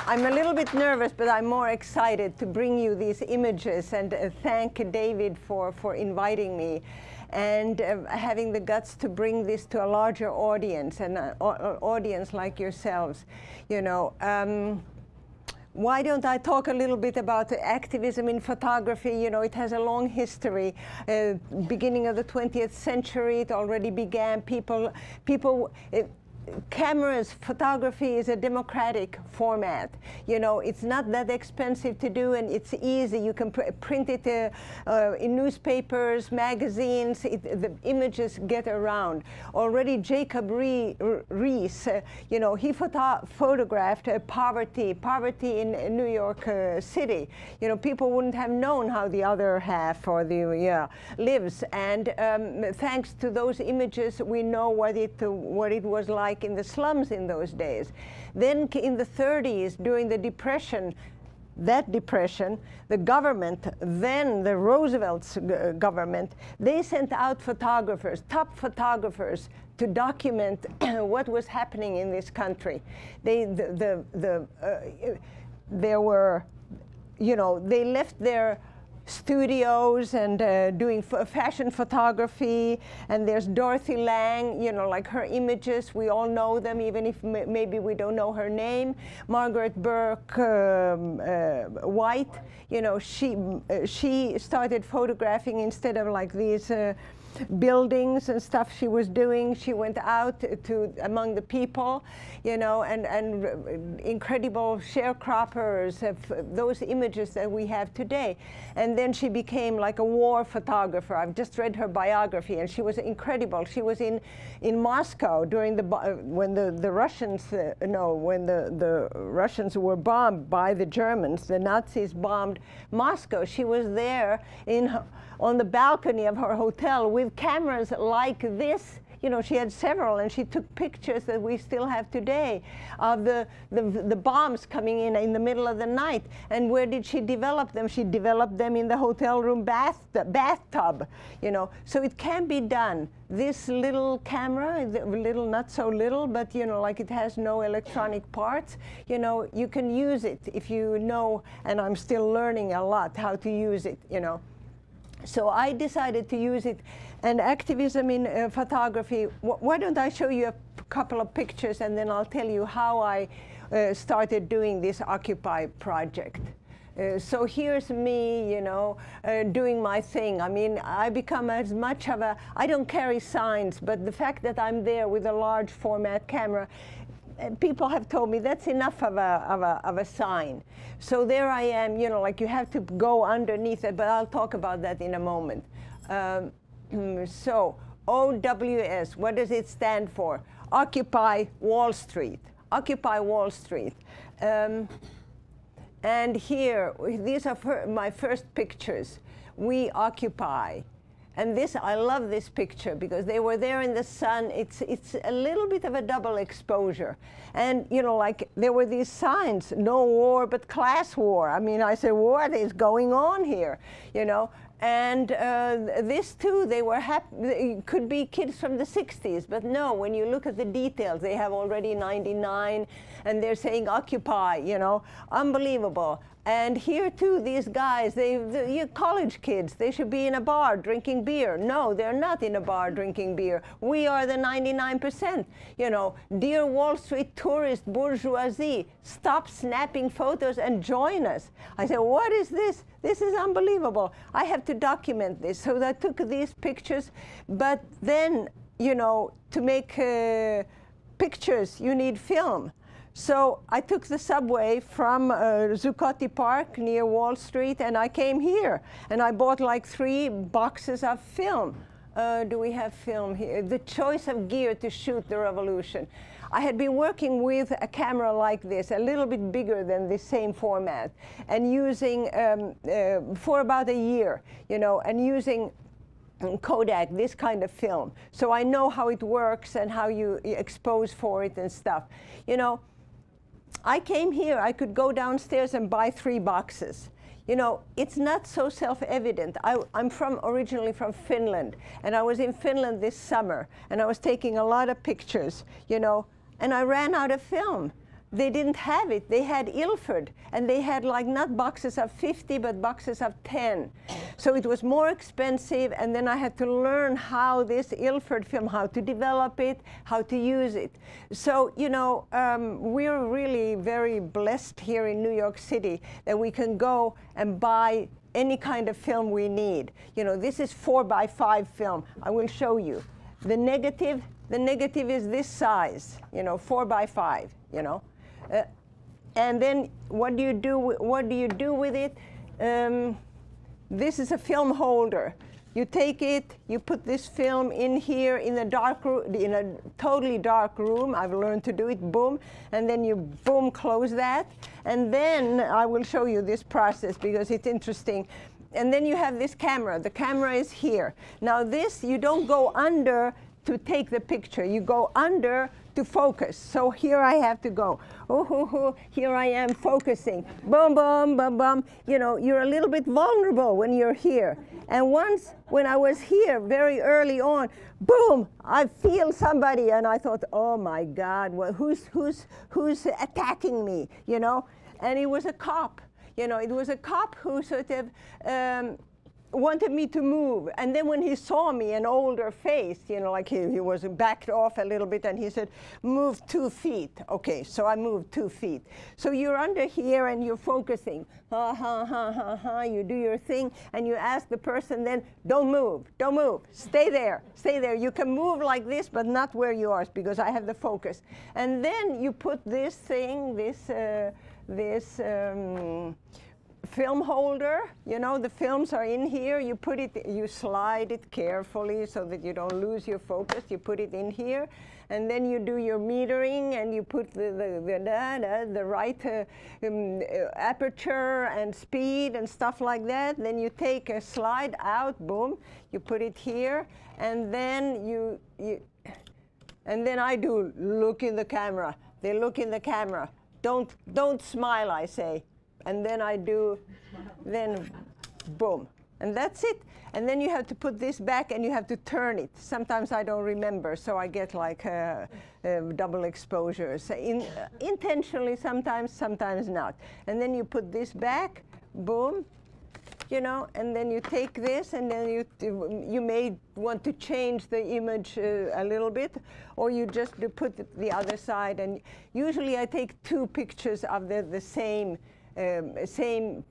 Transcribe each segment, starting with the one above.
I'm a little bit nervous, but I'm more excited to bring you these images, and thank David for inviting me and having the guts to bring this to a larger audience, and an audience like yourselves. You know, why don't I talk a little bit about the activism in photography? You know, it has a long history. Beginning of the 20th century, it already began. Cameras, photography is a democratic format. You know, it's not that expensive to do, and it's easy. You can print it in newspapers, magazines. The images get around. Already Jacob Riis, you know, he photographed poverty in New York City. You know, people wouldn't have known how the other half or the lives, and thanks to those images, we know what it was like in the slums in those days. Then in the 30s, during the Depression, the government, then the Roosevelt's government, they sent out photographers, top photographers, to document what was happening in this country. There were, you know, they left their studios and doing fashion photography, and there's Dorothy Lang, you know, like her images, we all know them, even if maybe we don't know her name. Margaret Burke White, you know, she started photographing instead of like these buildings and stuff she was doing. She went out to among the people, you know, and incredible sharecroppers, those images that we have today. And then she became like a war photographer. I've just read her biography, and she was incredible. She was in Moscow during when the Russians when the Russians were bombed by the Germans. The Nazis bombed Moscow. She was there on the balcony of her hotel with cameras like this. You know, she had several, and she took pictures that we still have today of the bombs coming in the middle of the night. And where did she develop them? She developed them in the hotel room bathtub, you know. So it can be done. This little camera, little, not so little, but, you know, like it has no electronic parts, you know, you can use it if you know, and I'm still learning a lot how to use it, you know. So I decided to use it. And activism in photography, why don't I show you a couple of pictures, and then I'll tell you how I started doing this Occupy project. So here's me, you know, doing my thing. I mean, I become as much of a, I don't carry signs, but the fact that I'm there with a large format camera, people have told me that's enough of a sign. So there I am, you know, like you have to go underneath it, but I'll talk about that in a moment. So OWS, what does it stand for? Occupy Wall Street. Occupy Wall Street. And here, these are my first pictures. We occupy. And this, I love this picture because they were there in the sun. It's a little bit of a double exposure. And, you know, like there were these signs, no war but class war. I mean, I said, what is going on here, you know? And this too, they were happy. It could be kids from the 60s, but no, when you look at the details, they have already 99, and they're saying occupy, you know, unbelievable. And here too, these guys, you're college kids, they should be in a bar drinking beer. No, they're not in a bar drinking beer. We are the 99%. You know, dear Wall Street tourist bourgeoisie, stop snapping photos and join us. I said, what is this? This is unbelievable. I have to document this. So I took these pictures, but then, you know, to make pictures, you need film. So I took the subway from Zuccoti Park near Wall Street, and I came here. And I bought like 3 boxes of film. Do we have film here? The choice of gear to shoot the revolution. I had been working with a camera like this, a little bit bigger than the same format, and using, for about a year, you know, and using Kodak, this kind of film. So I know how it works and how you expose for it and stuff. You know, I came here, I could go downstairs and buy 3 boxes. You know, it's not so self-evident. I'm originally from Finland, and I was in Finland this summer, and I was taking a lot of pictures, you know, and I ran out of film. they didn't have it. They had Ilford, and they had like not boxes of 50, but boxes of 10. So it was more expensive, and then I had to learn how this Ilford film, how to develop it, how to use it. So, you know, we're really very blessed here in New York City that we can go and buy any kind of film we need. You know, this is 4x5 film. I will show you. The negative is this size, you know, 4x5, you know. And then what do you do with it? This is a film holder. You take it, you put this film in here in a dark room, in a totally dark room. I've learned to do it, boom, and then you boom close that, and then I will show you this process because it's interesting. And then you have this camera. The camera is here. Now this, you don't go under to take the picture. You go under to focus. So here I have to go. Here I am focusing. Boom, boom, boom, boom. You know, you're a little bit vulnerable when you're here. And once, when I was here very early on, boom, I feel somebody, and I thought, oh my God, well, who's attacking me, you know? And it was a cop. You know, it was a cop who sort of wanted me to move. And then when he saw me, an older face, you know, like he was backed off a little bit, and he said, move 2 feet. Okay, so I moved 2 feet. So you're under here and you're focusing. Ha, ha, ha, ha, ha. You do your thing, and you ask the person then, don't move, don't move. Stay there, stay there. You can move like this, but not where you are, because I have the focus. And then you put this thing, this film holder, you know, the films are in here. You put it, you slide it carefully so that you don't lose your focus. You put it in here, and then you do your metering, and you put the right aperture and speed and stuff like that. Then you take a slide out, boom, you put it here, and then and then I do look in the camera. They look in the camera. Don't smile, I say. And then I do, then boom. And that's it. And then you have to put this back, and you have to turn it. Sometimes I don't remember, so I get like double exposures. Intentionally sometimes, sometimes not. And then you put this back, boom, you know, and then you take this, and then you may want to change the image a little bit, or you just put it the other side. And usually I take 2 pictures of the same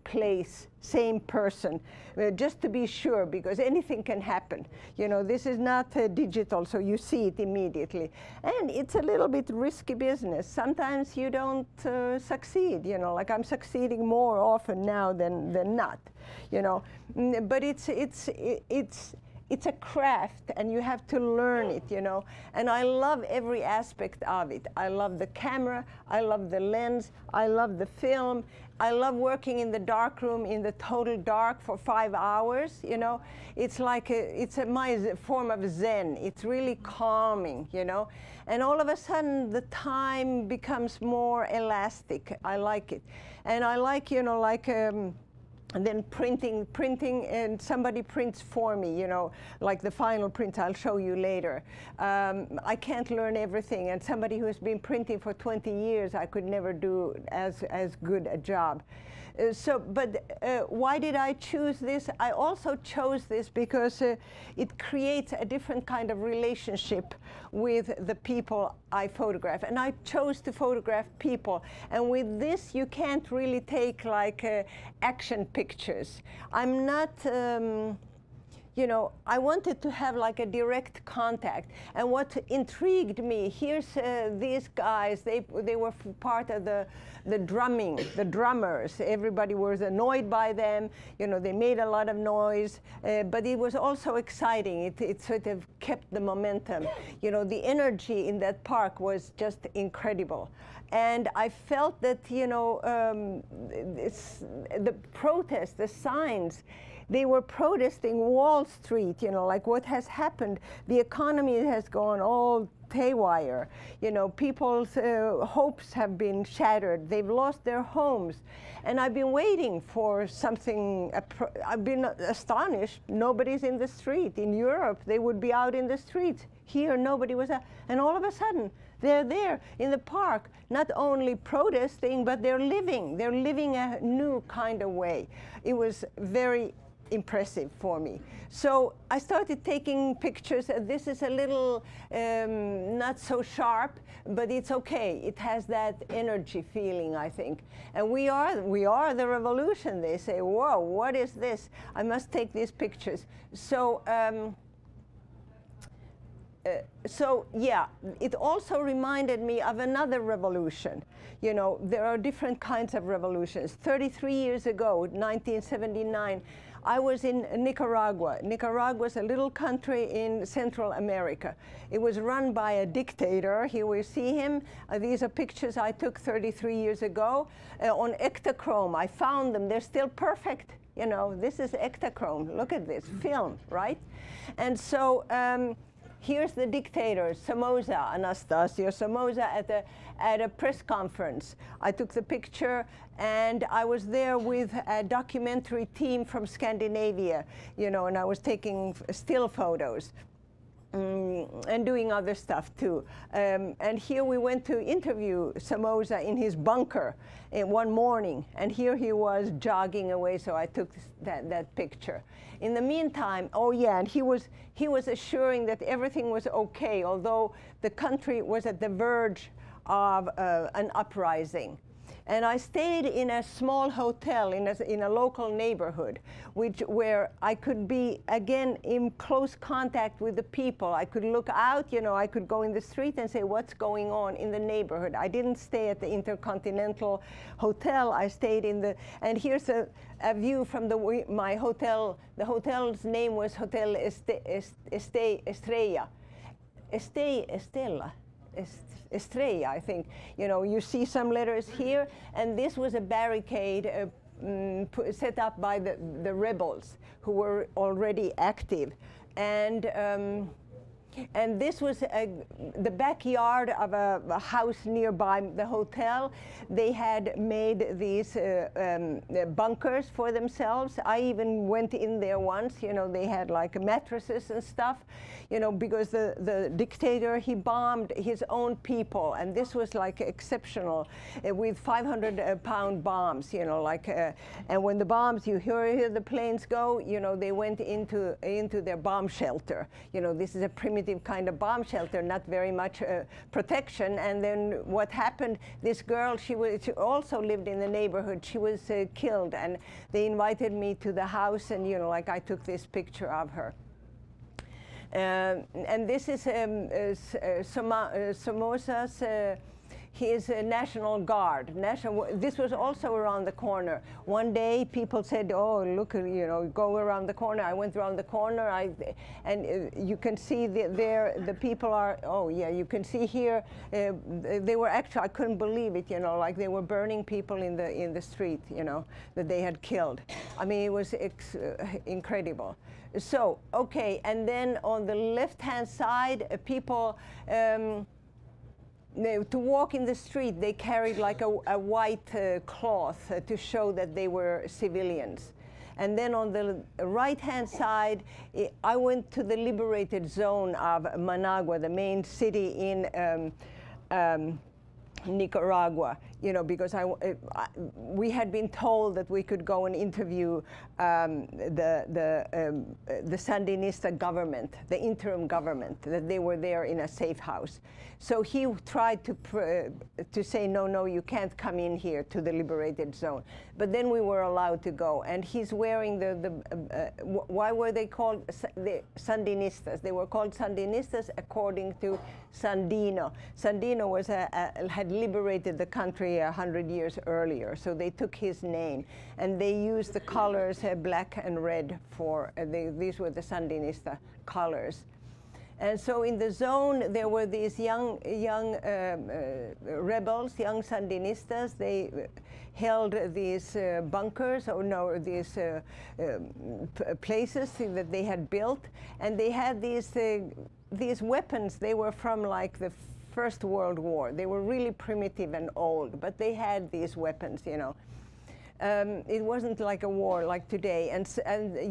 place, same person, just to be sure, because anything can happen. You know, this is not digital, so you see it immediately. And it's a little bit risky business. Sometimes you don't succeed, you know, like I'm succeeding more often now than not, you know. But it's a craft, and you have to learn it, you know. And I love every aspect of it. I love the camera, I love the lens, I love the film. I love working in the dark room, in the total dark for 5 hours, you know. It's like my form of Zen. It's really calming, you know. And all of a sudden, the time becomes more elastic. I like it. And I like, you know, like, and then printing, and somebody prints for me, you know, like the final print I'll show you later. I can't learn everything, and somebody who has been printing for 20 years, I could never do as good a job. Why did I choose this? I also chose this because it creates a different kind of relationship with the people I photograph. And I chose to photograph people. And with this, you can't really take like action pictures. I'm not, you know, I wanted to have like a direct contact. And what intrigued me, here's these guys, they were part of the drumming, the drummers. Everybody was annoyed by them. You know, they made a lot of noise, but it was also exciting. It sort of kept the momentum. You know, the energy in that park was just incredible. And I felt that, you know, the protests, the signs, they were protesting Wall Street, you know, like what has happened. The economy has gone all haywire. You know, people's hopes have been shattered. They've lost their homes. And I've been waiting for something. I've been astonished. Nobody's in the street. In Europe, they would be out in the streets. Here, nobody was out. And all of a sudden, they're there in the park, not only protesting, but they're living a new kind of way. It was very impressive for me. So I started taking pictures. This is a little not so sharp, but it's okay. It has that energy feeling, I think. And we are the revolution. They say, whoa, what is this? I must take these pictures. So yeah, it also reminded me of another revolution. You know, there are different kinds of revolutions. 33 years ago, 1979, I was in Nicaragua. Nicaragua is a little country in Central America. It was run by a dictator. Here we see him. These are pictures I took 33 years ago on Ektachrome. I found them. They're still perfect. You know, this is Ektachrome. Look at this film, right? And so here's the dictator, Somoza, Anastasio Somoza, at a press conference. I took the picture, and I was there with a documentary team from Scandinavia, you know, and I was taking still photos. And doing other stuff too. And here we went to interview Somoza in his bunker one morning, and here he was jogging away, so I took that picture. In the meantime, oh yeah, and he was assuring that everything was okay, although the country was at the verge of an uprising. And I stayed in a small hotel in a local neighborhood, where I could be, again, in close contact with the people. I could look out, you know, I could go in the street and say, what's going on in the neighborhood? I didn't stay at the Intercontinental Hotel. I stayed in the, and here's a view from my hotel. The hotel's name was Hotel Estrella. Estrella, I think. You know, you see some letters here, and this was a barricade set up by the rebels who were already active. And this was the backyard of a house nearby the hotel. They had made these bunkers for themselves. I even went in there once. You know, they had like mattresses and stuff, you know, because the dictator, he bombed his own people. And this was like exceptional with 500-pound bombs, you know, like, and when the bombs, you hear the planes go, you know, they went into their bomb shelter. You know, this is a primitive kind of bomb shelter, not very much protection. And then what happened, this girl, she also lived in the neighborhood. She was killed, and they invited me to the house, and, you know, like, I took this picture of her. And this is Somoza's his National Guard. This was also around the corner. One day, people said, "Oh, look, you know, go around the corner." I went around the corner, and you can see the people are. Oh, yeah, you can see here. They were actually. I couldn't believe it. You know, like they were burning people in the street. You know, that they had killed. I mean, it was incredible. So, okay, and then on the left-hand side, people. To walk in the street, they carried like a white cloth to show that they were civilians. And then on the right-hand side, I went to the liberated zone of Managua, the main city in Nicaragua, you know, because we had been told that we could go and interview the Sandinista government, the interim government, that they were there in a safe house. So he tried to say, no, you can't come in here to the liberated zone. But then we were allowed to go, and he's wearing why were they called the Sandinistas? They were called Sandinistas according to Sandino. Sandino was had liberated the country 100 years earlier, so they took his name, and they used the colors black and red for these were the Sandinista colors. And so in the zone there were these young rebels, young Sandinistas. They held these bunkers, or no, these places that they had built, and they had these weapons. They were from like the First World War. They were really primitive and old, but they had these weapons, you know. It wasn't like a war like today, and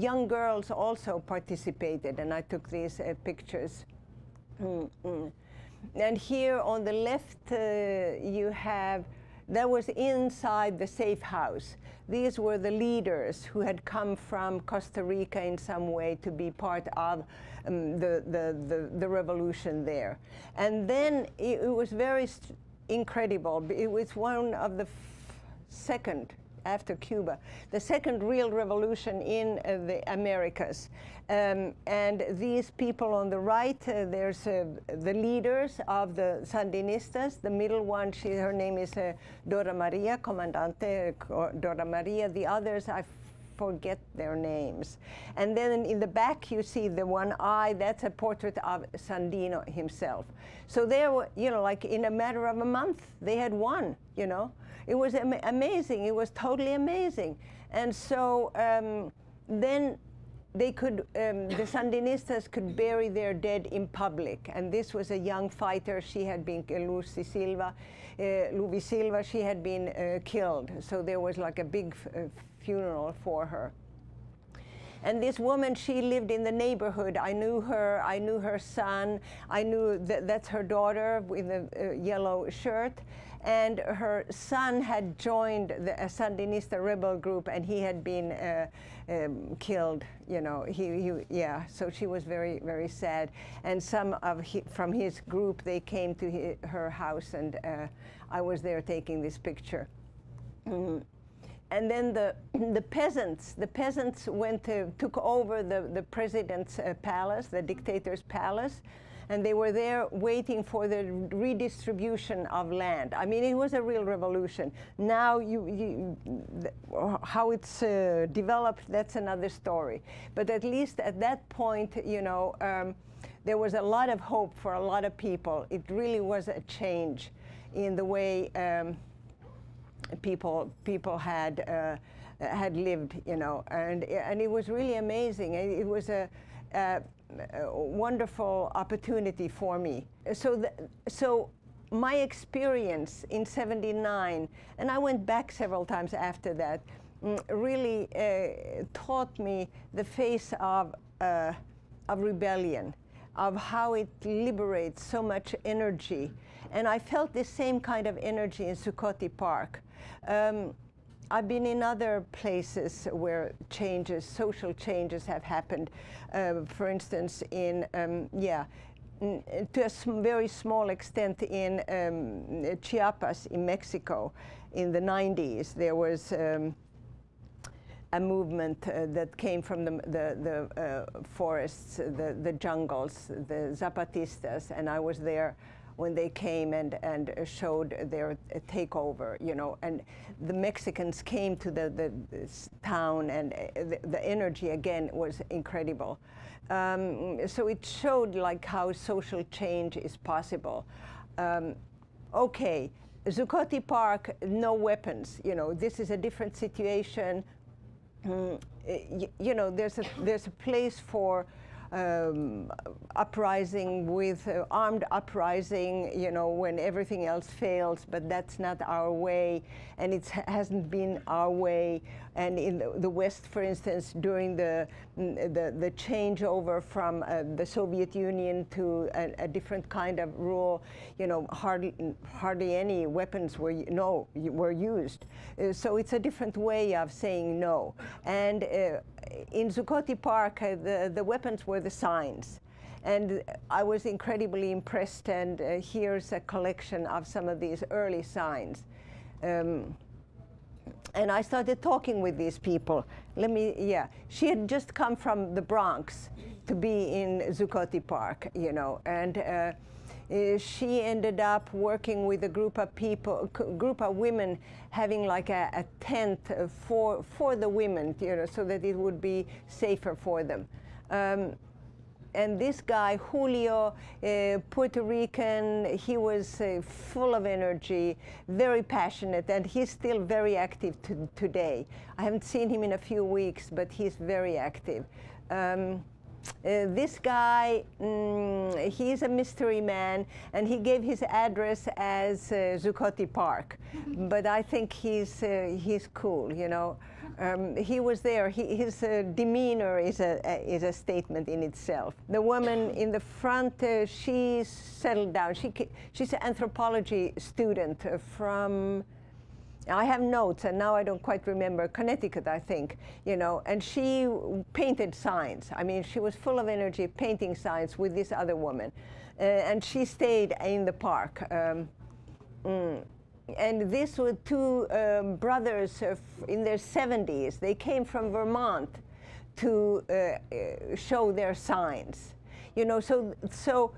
young girls also participated, and I took these pictures. And here on the left, you have, that was inside the safe house. These were the leaders who had come from Costa Rica in some way to be part of the revolution there. And then it was very incredible. It was one of the second, after Cuba, the second real revolution in the Americas. And these people on the right, there's the leaders of the Sandinistas. The middle one, her name is Dora Maria, Comandante Dora Maria. The others, I forget their names. And then in the back, you see the one eye, that's a portrait of Sandino himself. So they were, you know, like in a matter of a month, they had won, you know. It was amazing. It was totally amazing. And so then they could, the Sandinistas could bury their dead in public. And this was a young fighter. She had been, Luvi Silva, she had been killed. So there was like a big funeral for her. And this woman, she lived in the neighborhood. I knew her son. I knew that's her daughter with the yellow shirt. And her son had joined the Sandinista rebel group, and he had been killed. You know, yeah. So she was very, very sad. And some of from his group, they came to her house, and I was there taking this picture. And then the peasants took over the president's palace, the dictator's palace. And they were there waiting for the redistribution of land. I mean, it was a real revolution. Now, how it's developed, that's another story. But at least at that point, you know, there was a lot of hope for a lot of people. It really was a change in the way people had lived, you know, and it was really amazing. It was a wonderful opportunity for me. So my experience in '79, and I went back several times after that, really taught me the face of rebellion, of how it liberates so much energy. And I felt the same kind of energy in Zuccoti Park. I've been in other places where changes, social changes have happened. For instance, in, to a very small extent in Chiapas in Mexico in the 90s. There was a movement that came from the forests, the jungles, the Zapatistas, and I was there when they came and showed their takeover, you know, and the Mexicans came to the town, and the energy again was incredible. So it showed like how social change is possible. Okay, Zuccoti Park, no weapons, you know, this is a different situation. You know, there's a place for uprising with armed uprising, you know, when everything else fails, but that's not our way, and it hasn't been our way. And in the West, for instance, during the changeover from the Soviet Union to a different kind of rule, you know, hardly any weapons were used. So it's a different way of saying no. And in Zuccoti Park, the weapons were the signs. And I was incredibly impressed, and here's a collection of some of these early signs. And I started talking with these people. She had just come from the Bronx to be in Zuccoti Park, you know, and she ended up working with a group of people, group of women, having like a tent for the women, you know, so that it would be safer for them. And this guy, Julio, Puerto Rican, he was full of energy, very passionate, and he's still very active today. I haven't seen him in a few weeks, but he's very active. this guy, he's a mystery man, and he gave his address as Zuccoti Park. But I think he's cool, you know. He was there. His demeanor is a statement in itself. The woman in the front, she's settled down. She's an anthropology student from, I have notes, and now I don't quite remember, Connecticut, I think, you know, and she painted signs. I mean, she was full of energy painting signs with this other woman. And she stayed in the park. And these were two brothers in their 70s. They came from Vermont to show their signs. You know, so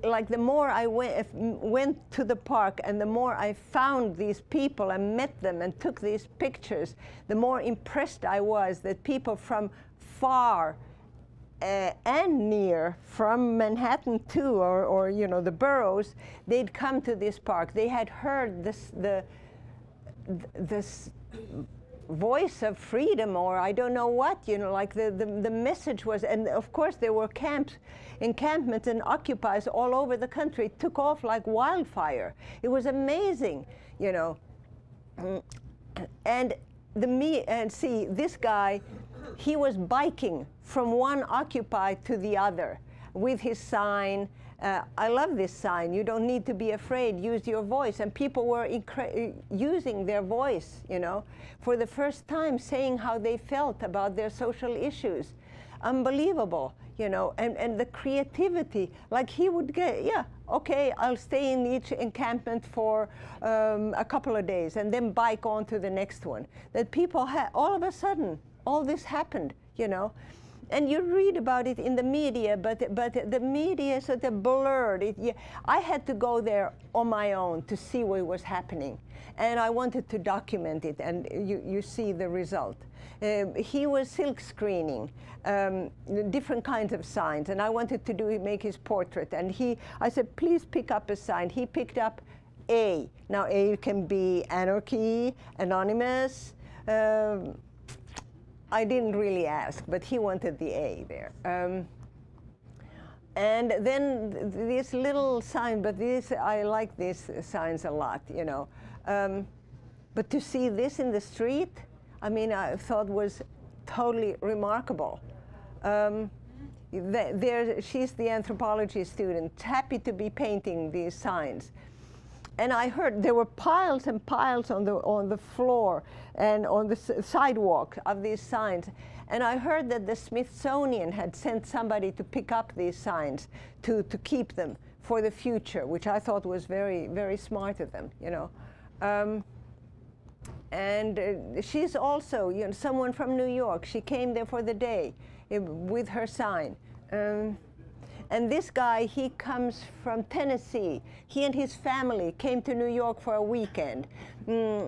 like the more I went to the park and the more I found these people and met them and took these pictures, the more impressed I was that people from far and near, from Manhattan too, or you know, the boroughs, they'd come to this park. They had heard this voice of freedom, or I don't know what, you know, like the message was, and of course there were encampments and occupies all over the country. It took off like wildfire. It was amazing, you know. And see, this guy, he was biking from one occupy to the other with his sign. I love this sign. You don't need to be afraid. Use your voice. And people were using their voice, you know, for the first time, saying how they felt about their social issues. Unbelievable, you know, and the creativity. Like he would get, yeah, okay, I'll stay in each encampment for a couple of days and then bike on to the next one. That people had, all of a sudden, all this happened, you know. And you read about it in the media, but the media sort of blurred. I had to go there on my own to see what was happening. And I wanted to document it, and you see the result. He was silk screening different kinds of signs, and I wanted to make his portrait. And I said, please pick up a sign. He picked up A. Now A can be anarchy, anonymous. I didn't really ask, but he wanted the A there. And then this little sign, but I like these signs a lot, you know. But to see this in the street, I mean, I thought was totally remarkable. She's the anthropology student, happy to be painting these signs. And I heard there were piles and piles on the floor and on the sidewalk of these signs. And I heard that the Smithsonian had sent somebody to pick up these signs to keep them for the future, which I thought was very, very smart of them, you know. And she's also, you know, someone from New York. She came there for the day with her sign. And this guy, he comes from Tennessee. He and his family came to New York for a weekend.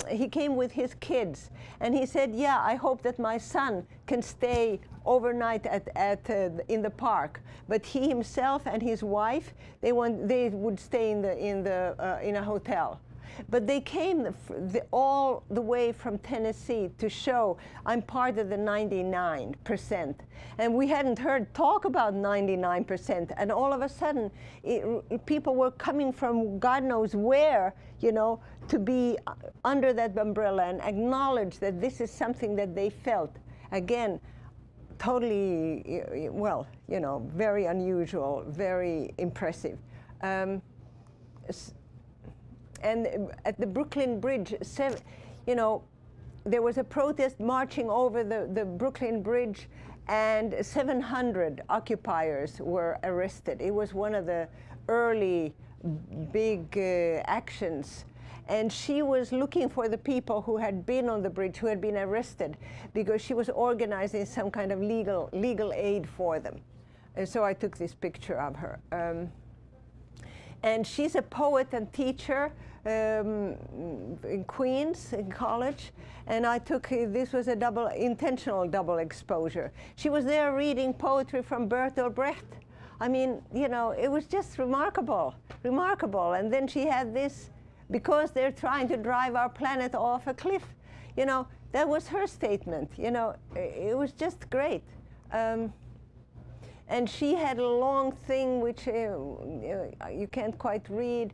He came with his kids. And he said, yeah, I hope that my son can stay overnight in the park. But he himself and his wife, they would stay in a hotel. But they came all the way from Tennessee to show I'm part of the 99%. And we hadn't heard talk about 99%. And all of a sudden, people were coming from God knows where, you know, to be under that umbrella and acknowledge that this is something that they felt. Again, totally, well, you know, very unusual, very impressive. And at the Brooklyn Bridge, you know, there was a protest marching over the Brooklyn Bridge, and 700 occupiers were arrested. It was one of the early big actions. And she was looking for the people who had been on the bridge, who had been arrested, because she was organizing some kind of legal aid for them. And so I took this picture of her. And she's a poet and teacher in Queens, in college. And I took, this was a intentional double exposure. She was there reading poetry from Bertolt Brecht. I mean, you know, it was just remarkable, remarkable. And then she had this, because they're trying to drive our planet off a cliff. You know, that was her statement. You know, it was just great. And she had a long thing which you can't quite read.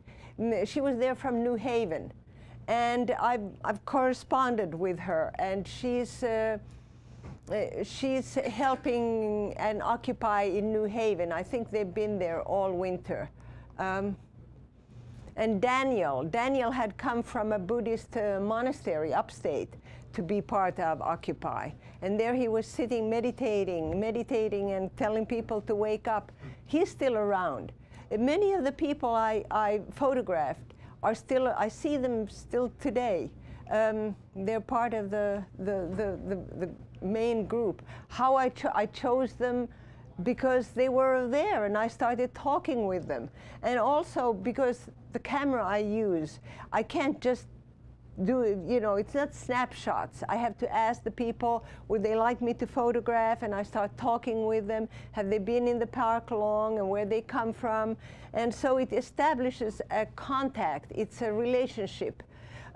She was there from New Haven. And I've corresponded with her, and she's helping an Occupy in New Haven. I think they've been there all winter. And Daniel had come from a Buddhist monastery upstate to be part of Occupy. And there he was sitting, meditating and telling people to wake up. He's still around. Many of the people I photographed are still, I see them still today. They're part of the main group. How I chose them because they were there and I started talking with them. And also because the camera I use, I can't just do it, you know, it's not snapshots. I have to ask the people, would they like me to photograph? And I start talking with them. Have they been in the park long and where they come from? And so it establishes a contact. It's a relationship.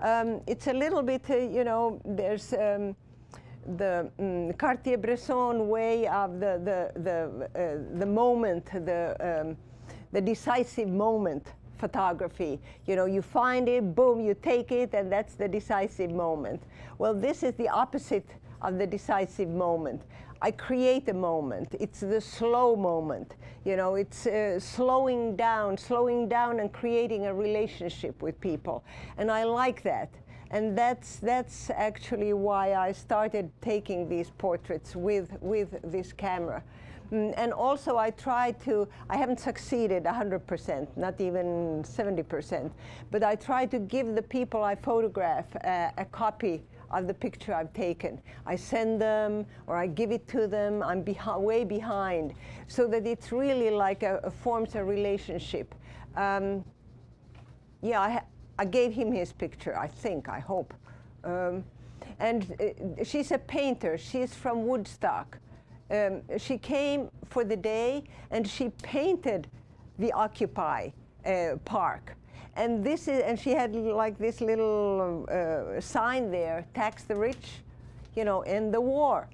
It's a little bit, you know, there's the Cartier-Bresson way of the moment, the decisive moment photography. You know, you find it, boom, you take it, and that's the decisive moment. Well, this is the opposite of the decisive moment. I create a moment. It's the slow moment. You know, it's slowing down and creating a relationship with people. And I like that. And that's actually why I started taking these portraits with this camera. And also I tried to, I haven't succeeded 100%, not even 70%, but I try to give the people I photograph a copy of the picture I've taken. I send them or I give it to them. I'm way behind, so that it's really like forms a relationship. Yeah, I gave him his picture, I think, I hope. And she's a painter. She's from Woodstock. She came for the day and she painted the Occupy Park. And this is, and she had like this little sign there, tax the rich, you know, end the war.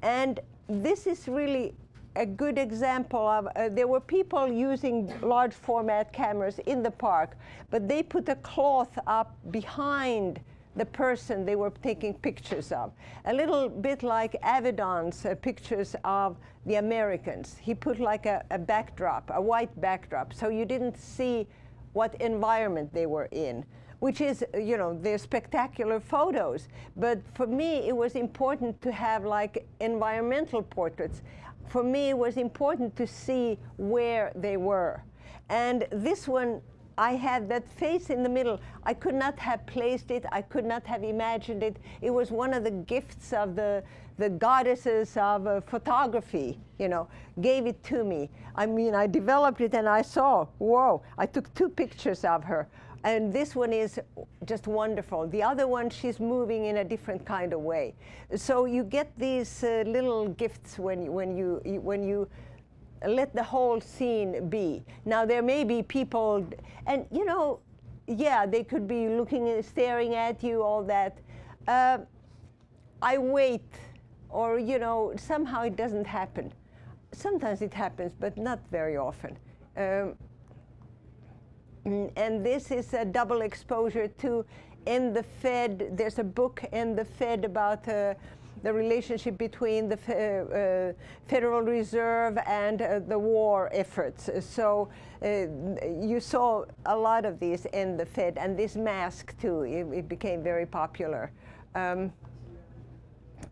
And this is really a good example of, there were people using large format cameras in the park, but they put a cloth up behind the person they were taking pictures of. A little bit like Avedon's pictures of the Americans. He put like a backdrop, a white backdrop, so you didn't see what environment they were in, which is, you know, they're spectacular photos. But for me, it was important to have like environmental portraits. For me, it was important to see where they were. And this one, I had that face in the middle. I could not have placed it. I could not have imagined it. It was one of the gifts of the goddesses of photography, you know, gave it to me. I mean, I developed it and I saw, whoa, I took 2 pictures of her. And this one is just wonderful. The other one, she's moving in a different kind of way. So you get these little gifts when you let the whole scene be. Now there may be people, and you know, yeah, they could be looking and staring at you, all that. I wait, or you know, somehow it doesn't happen. Sometimes it happens, but not very often. And this is a double exposure to In the Fed. There's a book in the Fed about the relationship between the Federal Reserve and the war efforts. So you saw a lot of these in the Fed, and this mask too, it became very popular. And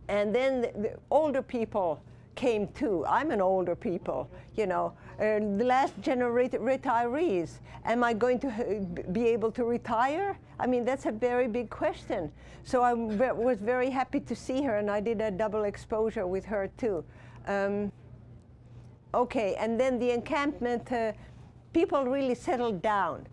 then the older people came too. I'm an older people, you know. The last generation retirees, am I going to be able to retire? I mean, that's a very big question. So I was very happy to see her, and I did a double exposure with her too. Okay, and then the encampment, people really settled down.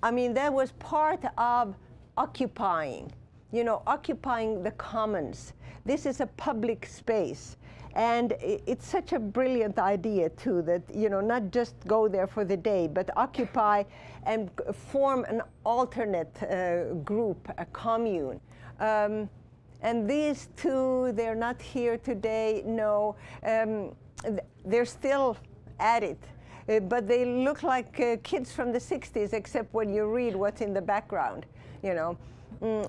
I mean, that was part of occupying, you know, occupying the commons. This is a public space. And it's such a brilliant idea too, that, you know, not just go there for the day, but occupy and form an alternate group, a commune. And these two, they're not here today, no. they're still at it. But they look like kids from the 60s, except when you read what's in the background, you know.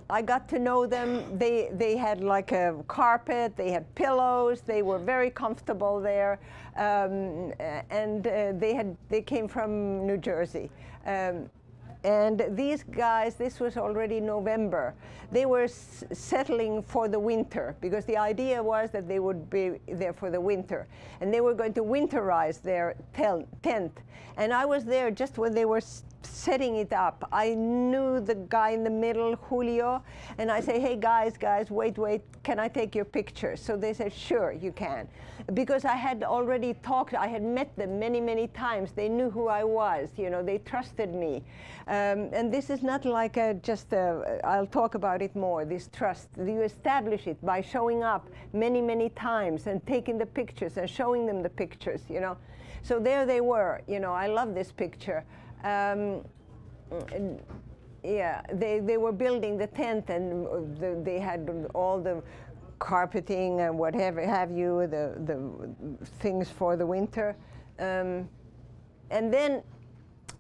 I got to know them. They had like a carpet, they had pillows, they were very comfortable there, and they came from New Jersey. And these guys, this was already November, they were settling for the winter, because the idea was that they would be there for the winter. And they were going to winterize their tent. And I was there just when they were setting it up. I knew the guy in the middle, Julio, and I say, hey guys, wait, can I take your picture? So they said, sure, you can. Because I had already talked, I had met them many, many times. They knew who I was, you know, they trusted me. And this is not like I'll talk about it more, this trust. You establish it by showing up many, many times and taking the pictures and showing them the pictures, you know. So there they were, you know, I love this picture. Yeah, they were building the tent, and they had all the carpeting and whatever have you, the things for the winter. And then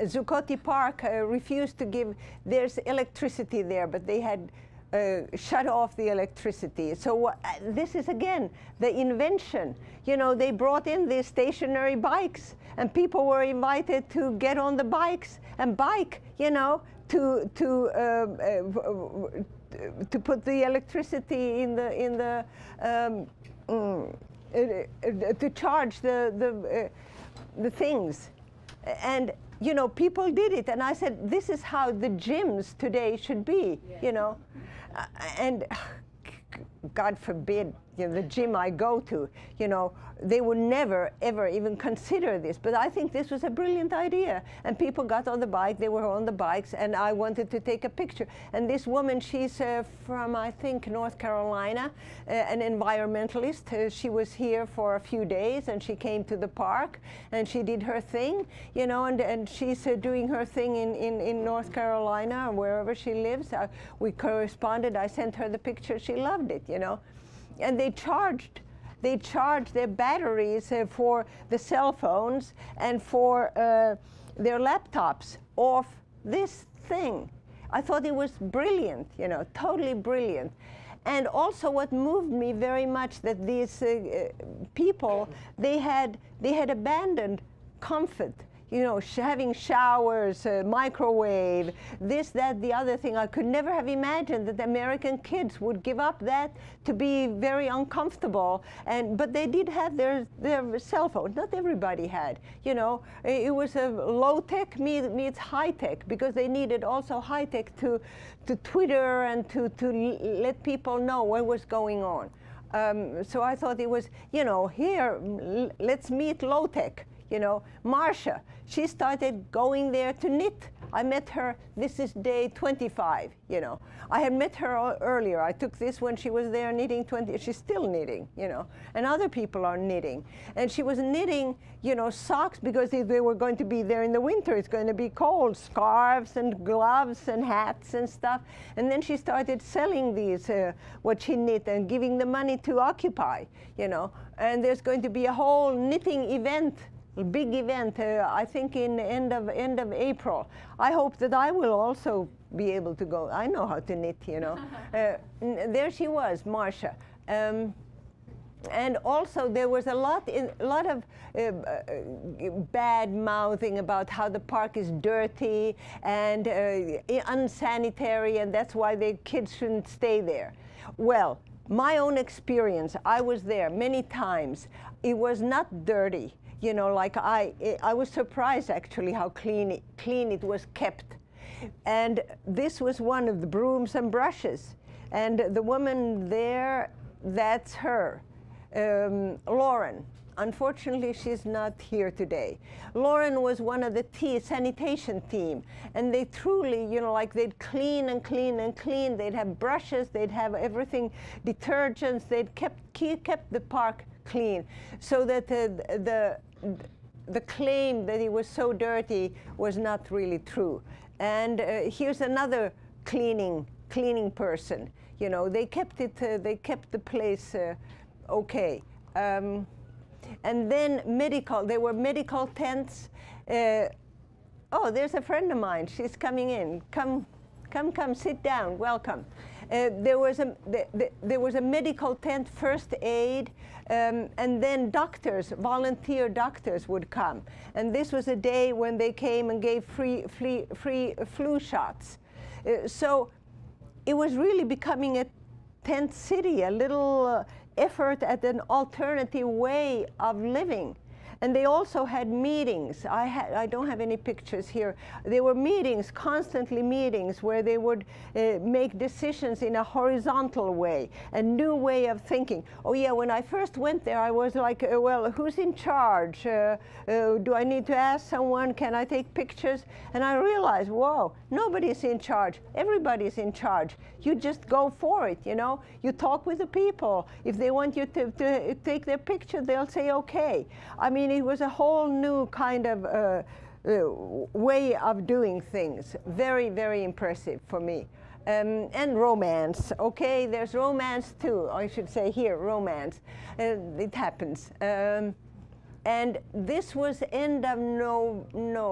Zuccoti Park refused to give, there's electricity there, but they had shut off the electricity. So this is again the invention. You know, they brought in these stationary bikes, and people were invited to get on the bikes and bike, you know, to put the electricity in the to charge the things. And you know, people did it, and I said, this is how the gyms today should be, yeah. You know. And God forbid, you know, the gym I go to, you know, they would never, ever even consider this. But I think this was a brilliant idea. And people got on the bike, they were on the bikes, and I wanted to take a picture. And this woman, she's from, I think, North Carolina, an environmentalist. She was here for a few days, and she came to the park, and she did her thing, you know, and she's doing her thing in North Carolina, or wherever she lives. We corresponded. I sent her the picture. She loved it, you know. And they charged their batteries for the cell phones and for their laptops off this thing. I thought it was brilliant, you know, totally brilliant. And also what moved me very much, that these people, they had abandoned comfort. You know, having showers, microwave, this, that, the other thing. I could never have imagined that the American kids would give up that to be very uncomfortable. But they did have their cell phone. Not everybody had. You know, it was a low-tech meets high-tech, because they needed also high-tech to Twitter and to let people know what was going on. So I thought it was, you know, here, let's meet low-tech. You know, Marcia, she started going there to knit. I met her, this is day 25, you know. I had met her earlier. I took this when she was there knitting she's still knitting, you know. And other people are knitting. And she was knitting, you know, socks, because they were going to be there in the winter. It's going to be cold. Scarves and gloves and hats and stuff. And then she started selling these, what she knit, and giving the money to Occupy, you know. And there's going to be a whole knitting event, a big event, I think in end of April. I hope that I will also be able to go. I know how to knit, you know. There she was, Marcia. And also there was a lot of bad mouthing about how the park is dirty and unsanitary, and that's why the kids shouldn't stay there. Well, my own experience, I was there many times. It was not dirty. You know, like I was surprised actually how clean it was kept. And this was one of the brooms and brushes. And the woman there, that's her, Lauren. Unfortunately, she's not here today. Lauren was one of the sanitation team. And they truly, you know, like they'd clean and clean and clean. They'd have brushes, they'd have everything, detergents. They'd kept the park clean, so that the claim that it was so dirty was not really true. And here's another cleaning person. You know, they kept it. They kept the place okay. And then there were medical tents. Oh, there's a friend of mine. She's coming in. Come, sit down. Welcome. There was a medical tent, first aid, and then doctors, volunteer doctors would come. And this was a day when they came and gave free flu shots. So it was really becoming a tent city, a little effort at an alternative way of living. And they also had meetings. I don't have any pictures here. There were meetings, constantly meetings, where they would make decisions in a horizontal way, a new way of thinking. Oh yeah, when I first went there, I was like, well, who's in charge? Do I need to ask someone? Can I take pictures? And I realized, whoa, nobody's in charge. Everybody's in charge. You just go for it, you know? You talk with the people. If they want you to take their picture, they'll say, okay. I mean, it was a whole new kind of way of doing things. Very, very impressive for me. And romance, okay? There's romance too, I should say here, romance. It happens. And this was end of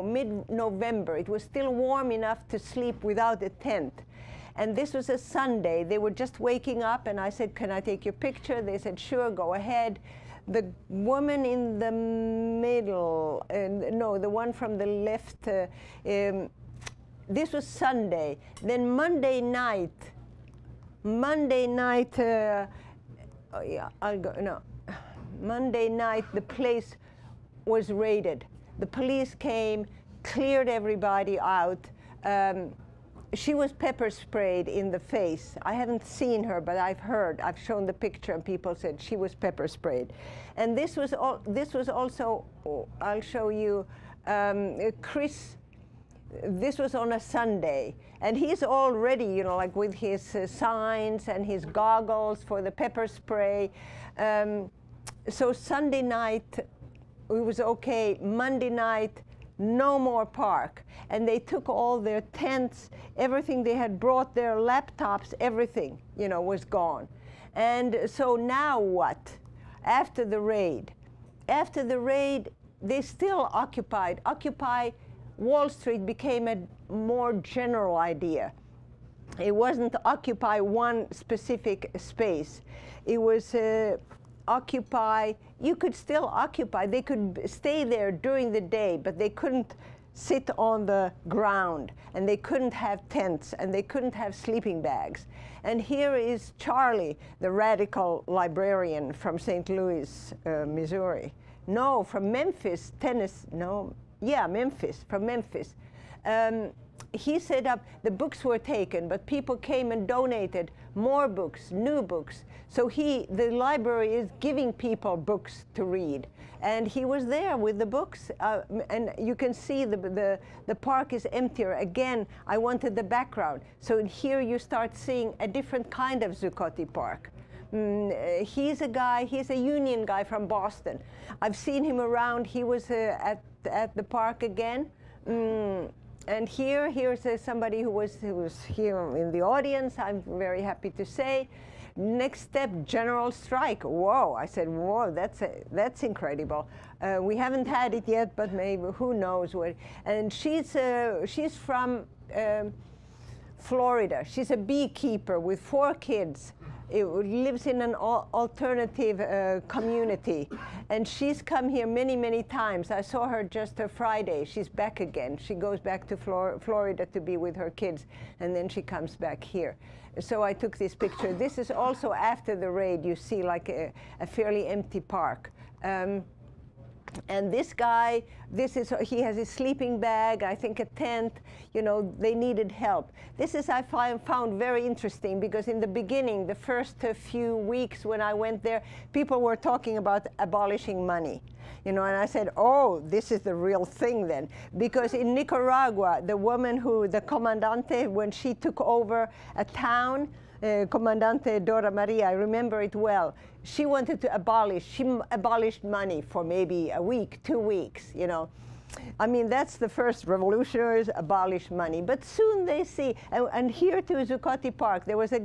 mid-November. It was still warm enough to sleep without a tent. And this was a Sunday. They were just waking up, and I said, can I take your picture? They said, sure, go ahead. The woman in the middle, no, the one from the left, this was Sunday. Then Monday night, oh yeah, I'll go, no. Monday night, the place was raided. The police came, cleared everybody out. She was pepper sprayed in the face. I haven't seen her, but I've heard. I've shown the picture, and people said she was pepper sprayed. And this was also, I'll show you, Chris. This was on a Sunday, and he's all ready, you know, like with his signs and his goggles for the pepper spray. So Sunday night, it was okay. Monday night, no more park. And they took all their tents, everything they had brought, their laptops, everything, you know, was gone. And so now what? After the raid, they still occupied. Occupy Wall Street became a more general idea. It wasn't occupy one specific space. It was occupy, you could still occupy. They could stay there during the day, but they couldn't sit on the ground, and they couldn't have tents, and they couldn't have sleeping bags. And here is Charlie, the radical librarian from St. Louis, Missouri. No, from Memphis, Tennessee, no, yeah, Memphis, from Memphis. He set up, the books were taken, but people came and donated more books, new books. So the library is giving people books to read. And he was there with the books. And you can see the park is emptier. Again, I wanted the background. So here you start seeing a different kind of Zuccoti Park. He's a union guy from Boston. I've seen him around. He was at the park again. And here's somebody who was here in the audience, I'm very happy to say. Next step, general strike. Whoa, I said, whoa, that's incredible. We haven't had it yet, but maybe, who knows what. And she's from Florida. She's a beekeeper with 4 kids. It lives in an alternative community. And she's come here many, many times. I saw her just Friday. She's back again. She goes back to Florida to be with her kids, and then she comes back here. So I took this picture. This is also after the raid. You see like a fairly empty park. And this guy, he has a sleeping bag, I think a tent, you know, they needed help. This is, I found very interesting, because in the beginning, the first few weeks when I went there, people were talking about abolishing money. You know, and I said, oh, this is the real thing then. Because in Nicaragua, the woman the Comandante, when she took over a town, Comandante Dora Maria, I remember it well. She wanted to abolish, she abolished money for maybe a week, 2 weeks, you know. I mean, that's the first. Revolutionaries abolish money. But soon they see, and here to Zuccoti Park, there was a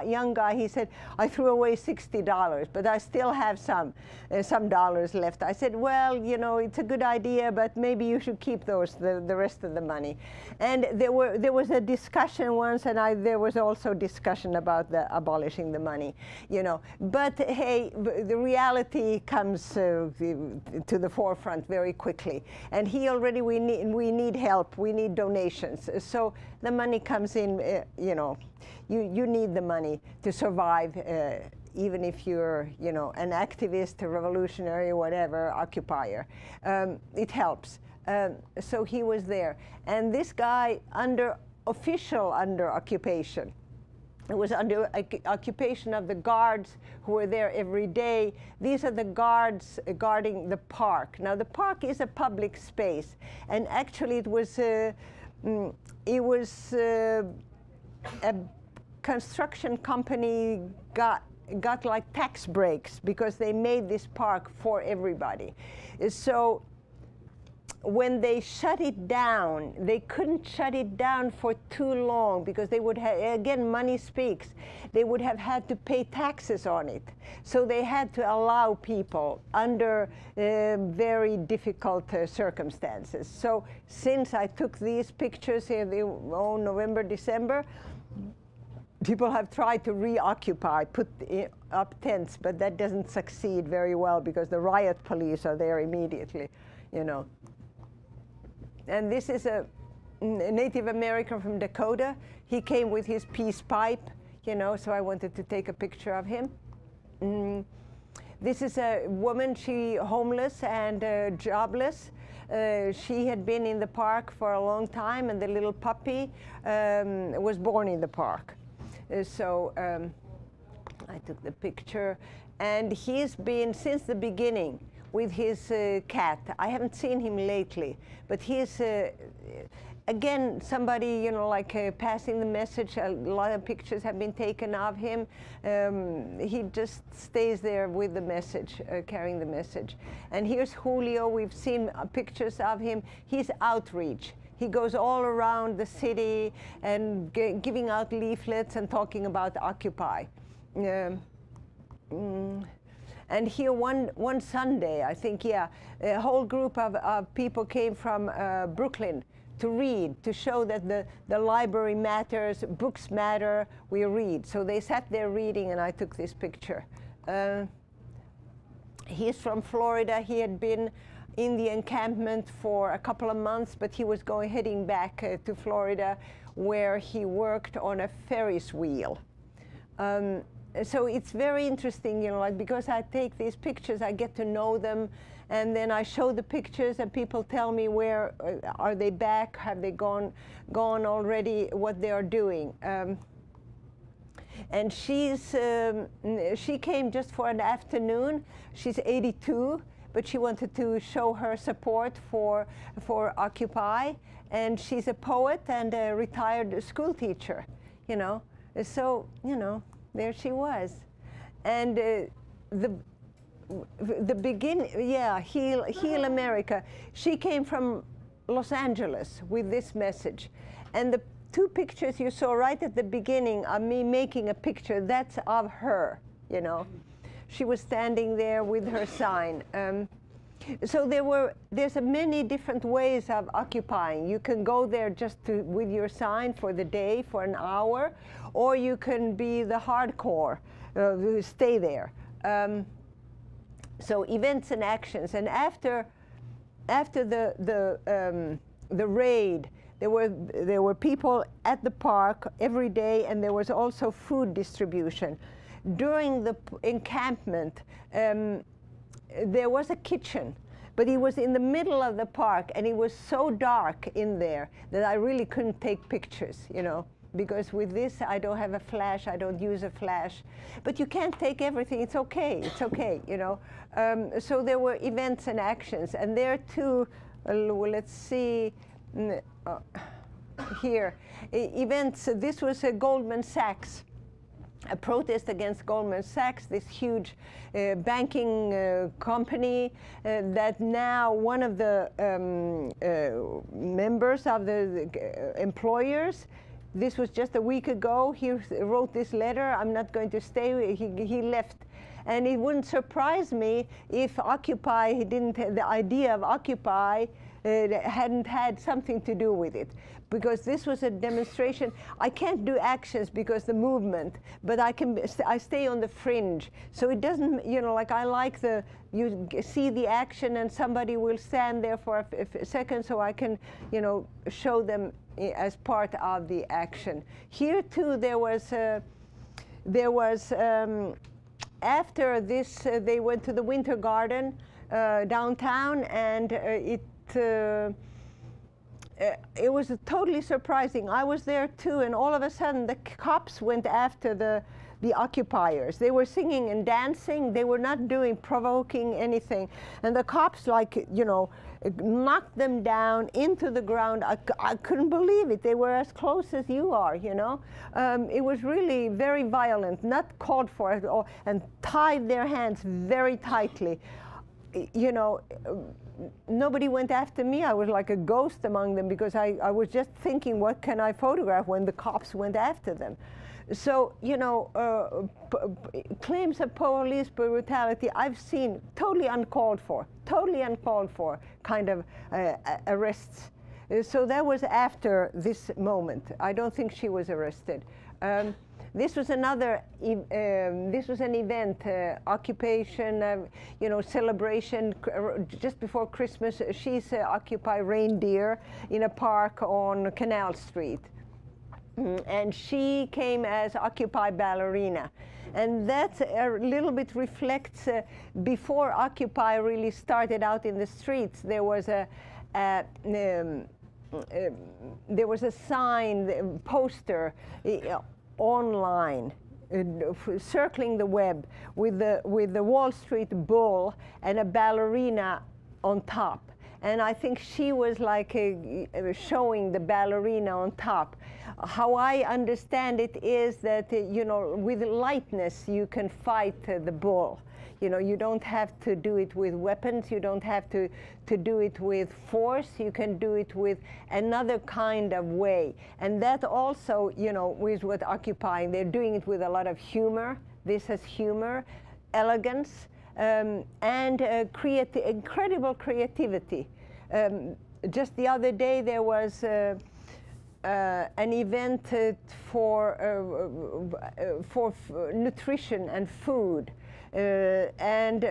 young guy, he said, I threw away $60, but I still have some dollars left. I said, well, you know, it's a good idea, but maybe you should keep those, the rest of the money. And there was a discussion once, and there was also discussion about the abolishing the money, you know. But hey, the reality comes to the forefront very quickly. And we need help, we need donations. So the money comes in, you know, you need the money to survive, even if you're, you know, an activist, a revolutionary, whatever, occupier. It helps. So he was there. And this guy, under occupation. It was under occupation of the guards who were there every day. These are the guards guarding the park. Now, the park is a public space, and actually it was a construction company got like tax breaks because they made this park for everybody. So when they shut it down, they couldn't shut it down for too long because they would have, again, money speaks, they would have had to pay taxes on it. So they had to allow people under very difficult circumstances. So since I took these pictures in November, December, people have tried to reoccupy, put up tents, but that doesn't succeed very well because the riot police are there immediately, you know. And this is a Native American from Dakota. He came with his peace pipe, you know, so I wanted to take a picture of him. This is a woman, she homeless and jobless. She had been in the park for a long time, and the little puppy was born in the park. So I took the picture, and he's been, since the beginning, with his cat. I haven't seen him lately, but he's, again, somebody, you know, like passing the message. A lot of pictures have been taken of him. He just stays there with the message, carrying the message. And here's Julio. We've seen pictures of him. He's outreach. He goes all around the city and giving out leaflets and talking about Occupy. And here one Sunday, I think, yeah, a whole group of people came from Brooklyn to read, to show that the library matters, books matter, we read. So they sat there reading, and I took this picture. He's from Florida. He had been in the encampment for a couple of months, but he was heading back to Florida, where he worked on a Ferris wheel. So it's very interesting, you know, like, because I take these pictures, I get to know them, and then I show the pictures, and people tell me where are they back, have they gone already, what they are doing. And she came just for an afternoon. She's 82, but she wanted to show her support for Occupy, and she's a poet and a retired school teacher, you know. So, you know, there she was. And the beginning, yeah, Heal America. She came from Los Angeles with this message. And the two pictures you saw right at the beginning of me making a picture, that's of her, you know. She was standing there with her sign. So there's many different ways of occupying. You can go there just with your sign for the day, for an hour, or you can be the hardcore, stay there. So events and actions. And after the raid, there were people at the park every day, and there was also food distribution. During the encampment, there was a kitchen, but it was in the middle of the park, and it was so dark in there that I really couldn't take pictures, you know, because with this I don't have a flash, I don't use a flash. But you can't take everything, it's okay, you know. So there were events and actions, and there too, let's see, here, events, this was a Goldman Sachs a protest against Goldman Sachs, this huge banking company that now one of the members of the employers, this was just a week ago, he wrote this letter, I'm not going to stay, he left. And it wouldn't surprise me if Occupy, the idea of Occupy hadn't had something to do with it. Because this was a demonstration. I can't do actions because the movement, but I stay on the fringe. So it doesn't, you know, like I like you see the action and somebody will stand there for a second so I can, you know, show them as part of the action. Here too there was after this they went to the Winter Garden downtown, and it was totally surprising. I was there too, and all of a sudden the cops went after the occupiers. They were singing and dancing. They were not provoking anything. And the cops, like, you know, knocked them down into the ground. I couldn't believe it. They were as close as you are, you know. It was really very violent, not called for at all, and tied their hands very tightly. You know, nobody went after me. I was like a ghost among them because I was just thinking, what can I photograph when the cops went after them? So, you know, claims of police brutality I've seen totally uncalled for kind of arrests. So that was after this moment. I don't think she was arrested. This was another, this was an event, occupation, you know, celebration just before Christmas. She's Occupy Reindeer in a park on Canal Street. And she came as Occupy Ballerina. And that a little bit reflects, before Occupy really started out in the streets, there was a sign, poster, online, circling the web with the Wall Street bull and a ballerina on top. And I think she was like showing the ballerina on top. How I understand it is that, you know, with lightness you can fight the bull. You know, you don't have to do it with weapons. You don't have to do it with force. You can do it with another kind of way. And that also, you know, is what Occupying. They're doing it with a lot of humor. This has humor, elegance, and incredible creativity. Just the other day there was an event for nutrition and food. And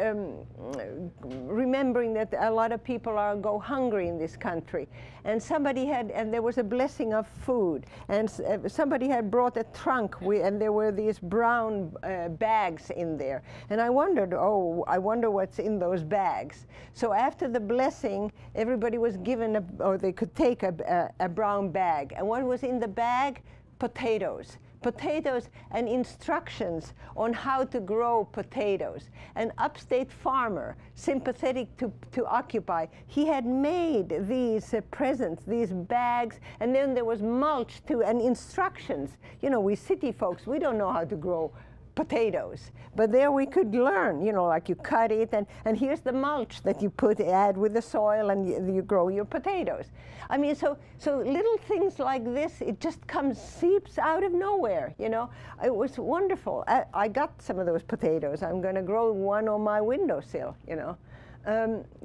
remembering that a lot of people go hungry in this country, and there was a blessing of food, and somebody had brought a trunk, and there were these brown bags in there, and I wondered, oh, I wonder what's in those bags. So after the blessing, everybody was given or they could take a brown bag, and what was in the bag? Potatoes. Potatoes and instructions on how to grow potatoes. An upstate farmer, sympathetic to Occupy, he had made these presents, these bags, and then there was mulch too, and instructions. You know, we city folks, we don't know how to grow potatoes, but there we could learn, you know, like you cut it, and here's the mulch that you add with the soil, and you grow your potatoes. I mean, so little things like this, it just seeps out of nowhere, you know. It was wonderful. I got some of those potatoes. I'm going to grow one on my windowsill, you know.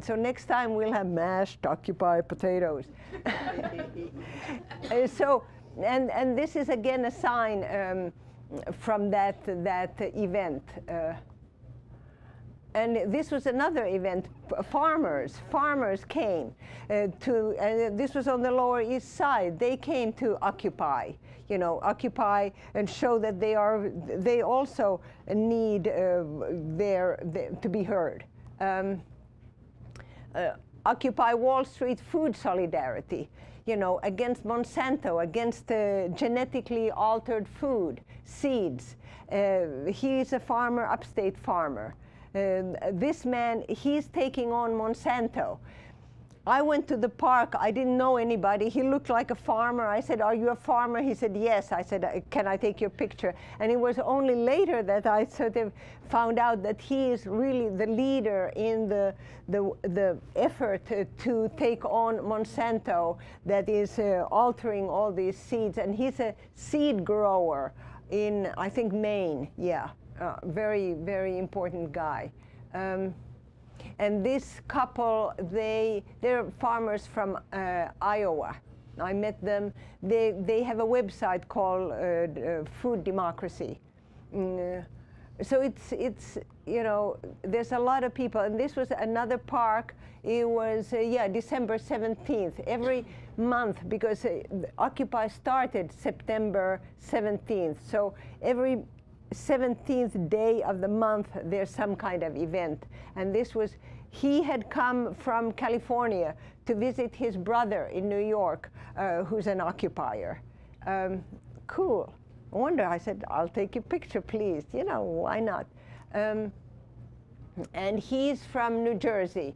So next time we'll have mashed Occupy potatoes. So, and this is again a sign from that event. And this was another event. Farmers came this was on the Lower East Side. They came to Occupy, you know, Occupy and show that they also need to be heard. Occupy Wall Street food solidarity, you know, against Monsanto, against genetically altered food, seeds. He's a farmer, upstate farmer. This man, he's taking on Monsanto. I went to the park. I didn't know anybody. He looked like a farmer. I said, "Are you a farmer?" He said, "Yes." I said, "Can I take your picture?" And it was only later that I sort of found out that he is really the leader in the effort to take on Monsanto that is altering all these seeds. And he's a seed grower in, I think, Maine. Yeah, very, very important guy. And this couple, they're farmers from Iowa. I met them. They have a website called Food Democracy. So it's you know, there's a lot of people. And this was another park. It was, yeah, December 17th. Every month, because Occupy started September 17th. So every 17th day of the month, there's some kind of event. And this was, he had come from California to visit his brother in New York, who's an occupier. Cool. I wonder, I said, "I'll take your picture, please." You know, why not? And he's from New Jersey.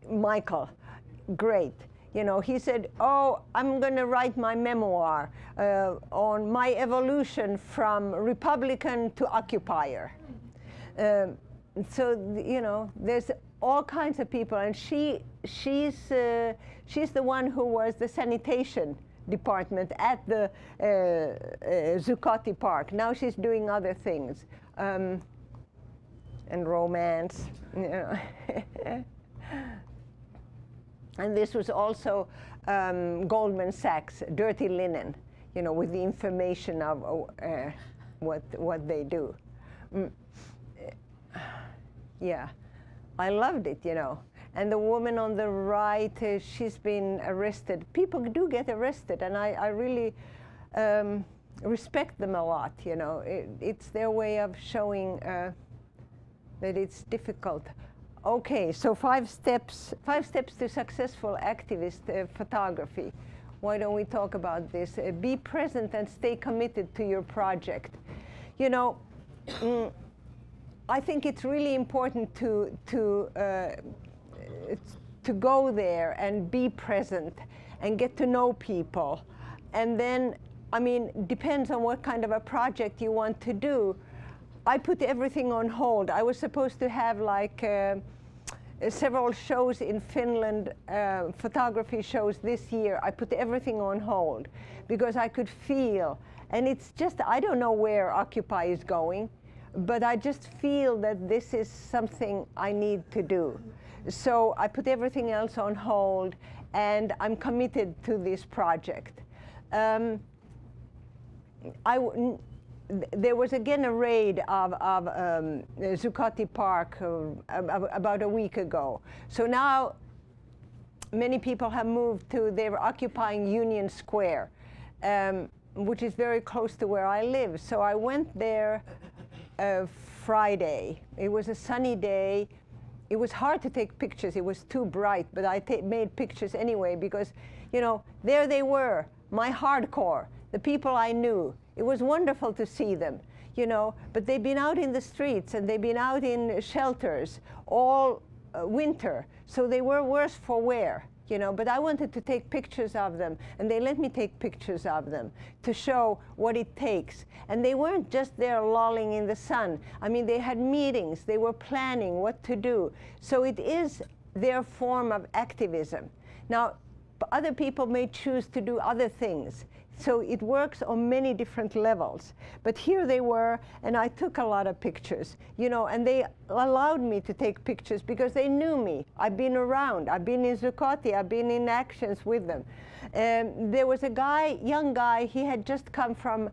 Michael, great. You know, he said, "Oh, I'm going to write my memoir on my evolution from Republican to occupier." So, you know, there's all kinds of people, and she's the one who was the sanitation department at the Zuccoti Park. Now she's doing other things, and romance. You know. And this was also Goldman Sachs, Dirty Linen, you know, with the information of what they do. Yeah, I loved it, you know. And the woman on the right, she's been arrested. People do get arrested, and I really respect them a lot, you know. It's their way of showing that it's difficult. Okay, so 5 steps to successful activist photography. Why don't we talk about this? Be present and stay committed to your project. You know, I think it's really important to go there and be present and get to know people. And then, I mean, depends on what kind of a project you want to do. I put everything on hold. I was supposed to have like several shows in Finland, photography shows this year. I put everything on hold because I could feel, and it's just, I don't know where Occupy is going, but I just feel that this is something I need to do. So I put everything else on hold, and I'm committed to this project. There was again a raid of Zuccoti Park about a week ago. So now many people have moved to, they were occupying Union Square, which is very close to where I live. So I went there Friday. It was a sunny day. It was hard to take pictures. It was too bright, but I made pictures anyway because, you know, there they were, my hardcore, the people I knew. It was wonderful to see them, you know, but they've been out in the streets and they've been out in shelters all winter, so they were worse for wear, you know, but I wanted to take pictures of them, and they let me take pictures of them to show what it takes. And they weren't just there lolling in the sun. I mean, they had meetings, they were planning what to do. So it is their form of activism. Now, other people may choose to do other things. So it works on many different levels. But here they were, and I took a lot of pictures, you know, and they allowed me to take pictures because they knew me. I've been around. I've been in Zuccoti. I've been in actions with them. There was a guy, young guy, he had just come from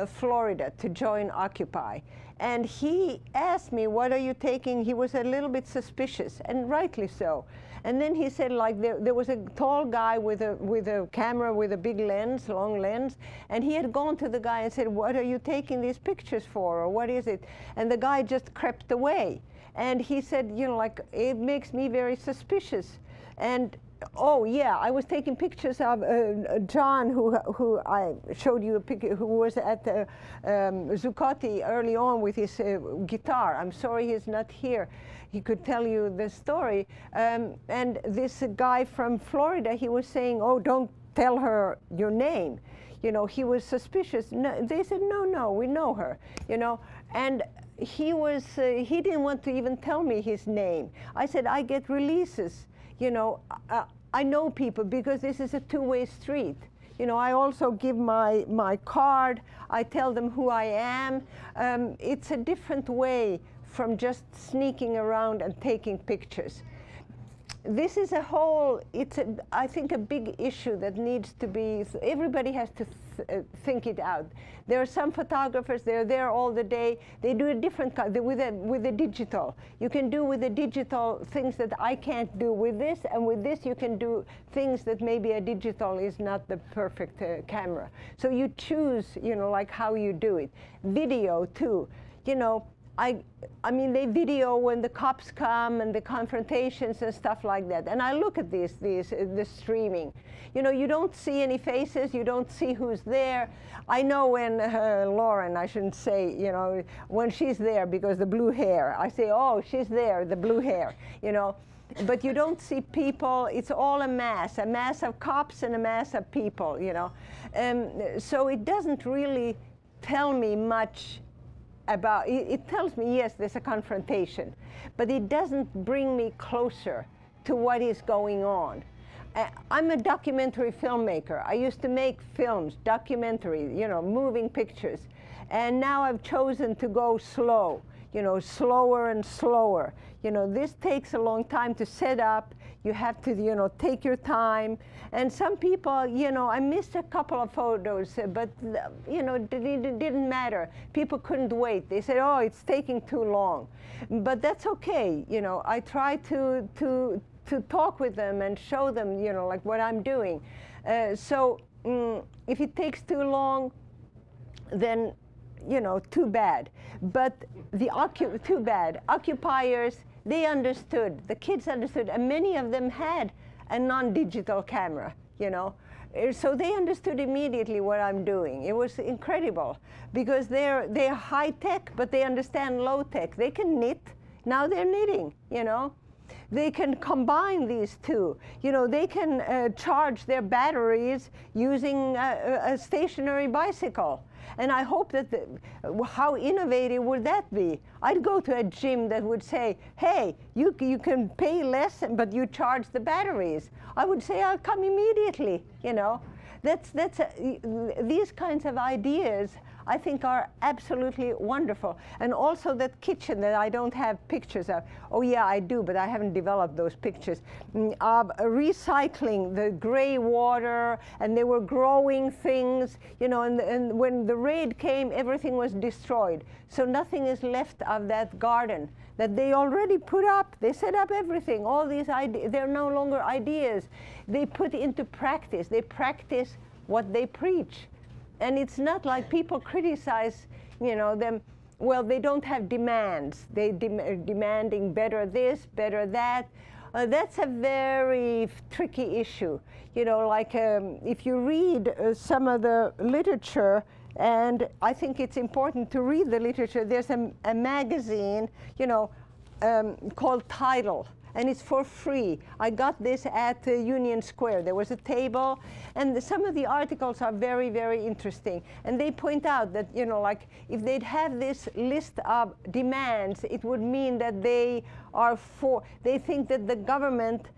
Florida to join Occupy. And he asked me, "What are you taking?" He was a little bit suspicious, and rightly so. And then he said, like, there was a tall guy with a camera with a big lens, long lens, and he had gone to the guy and said, "What are you taking these pictures for, or what is it?" And the guy just crept away. And he said, you know, like, "It makes me very suspicious." And Oh yeah, I was taking pictures of John, who I showed you a picture, who was at the Zuccoti early on with his guitar. I'm sorry he's not here. He could tell you the story. And this guy from Florida, he was saying, "Oh, don't tell her your name." You know, he was suspicious. No, they said, "No, we know her." You know, and he didn't want to even tell me his name. I said, "I get releases. You know, I know people because this is a two-way street. You know, I also give my card. I tell them who I am. It's a different way from just sneaking around and taking pictures." This is I think, a big issue that needs to be, everybody has to think it out. There are some photographers, they're there all the day, they do a different kind, with the digital. You can do with the digital things that I can't do with this, and with this you can do things that maybe a digital is not the perfect camera. So you choose, you know, like how you do it. Video too, you know, I mean, they video when the cops come and the confrontations and stuff like that. And I look at the streaming. You know, you don't see any faces. You don't see who's there. I know when Lauren, I shouldn't say, you know, when she's there because the blue hair. I say, "Oh, she's there, the blue hair," you know. But you don't see people. It's all a mass of cops and a mass of people, you know. So it doesn't really tell me much about, it tells me, yes, there's a confrontation, but it doesn't bring me closer to what is going on. I'm a documentary filmmaker. I used to make films, documentary, you know, moving pictures. And now I've chosen to go slow, you know, slower and slower. You know, this takes a long time to set up. You have to, you know, take your time. And some people, you know, I missed a couple of photos, but, you know, it didn't matter. People couldn't wait. They said, "Oh, it's taking too long." But that's okay. You know, I try to talk with them and show them, you know, like what I'm doing. So if it takes too long, then, you know, too bad. But too bad. Occupiers, they understood. The kids understood, and many of them had a non-digital camera, you know. So they understood immediately what I'm doing. It was incredible because they're high-tech, but they understand low-tech. They can knit. Now they're knitting, you know. They can combine these two. You know, they can charge their batteries using a stationary bicycle. And I hope that, how innovative would that be? I'd go to a gym that would say, "Hey, you can pay less, but you charge the batteries." I would say, "I'll come immediately," you know. These kinds of ideas, I think, are absolutely wonderful. And also that kitchen that I don't have pictures of. Oh yeah, I do, but I haven't developed those pictures. Of recycling the gray water, and they were growing things, you know, and when the raid came, everything was destroyed. So nothing is left of that garden that they already put up. They set up everything. All these ideas, they're no longer ideas. They put into practice. They practice what they preach. And it's not like people criticize, you know, them. Well, they don't have demands. They demanding better this, better that. That's a very tricky issue. You know, like if you read some of the literature, and I think it's important to read the literature. There's a magazine, you know, called Title. And it's for free. I got this at Union Square. There was a table, and some of the articles are very, very interesting. And they point out that, you know, like if they'd have this list of demands, it would mean that they think that the government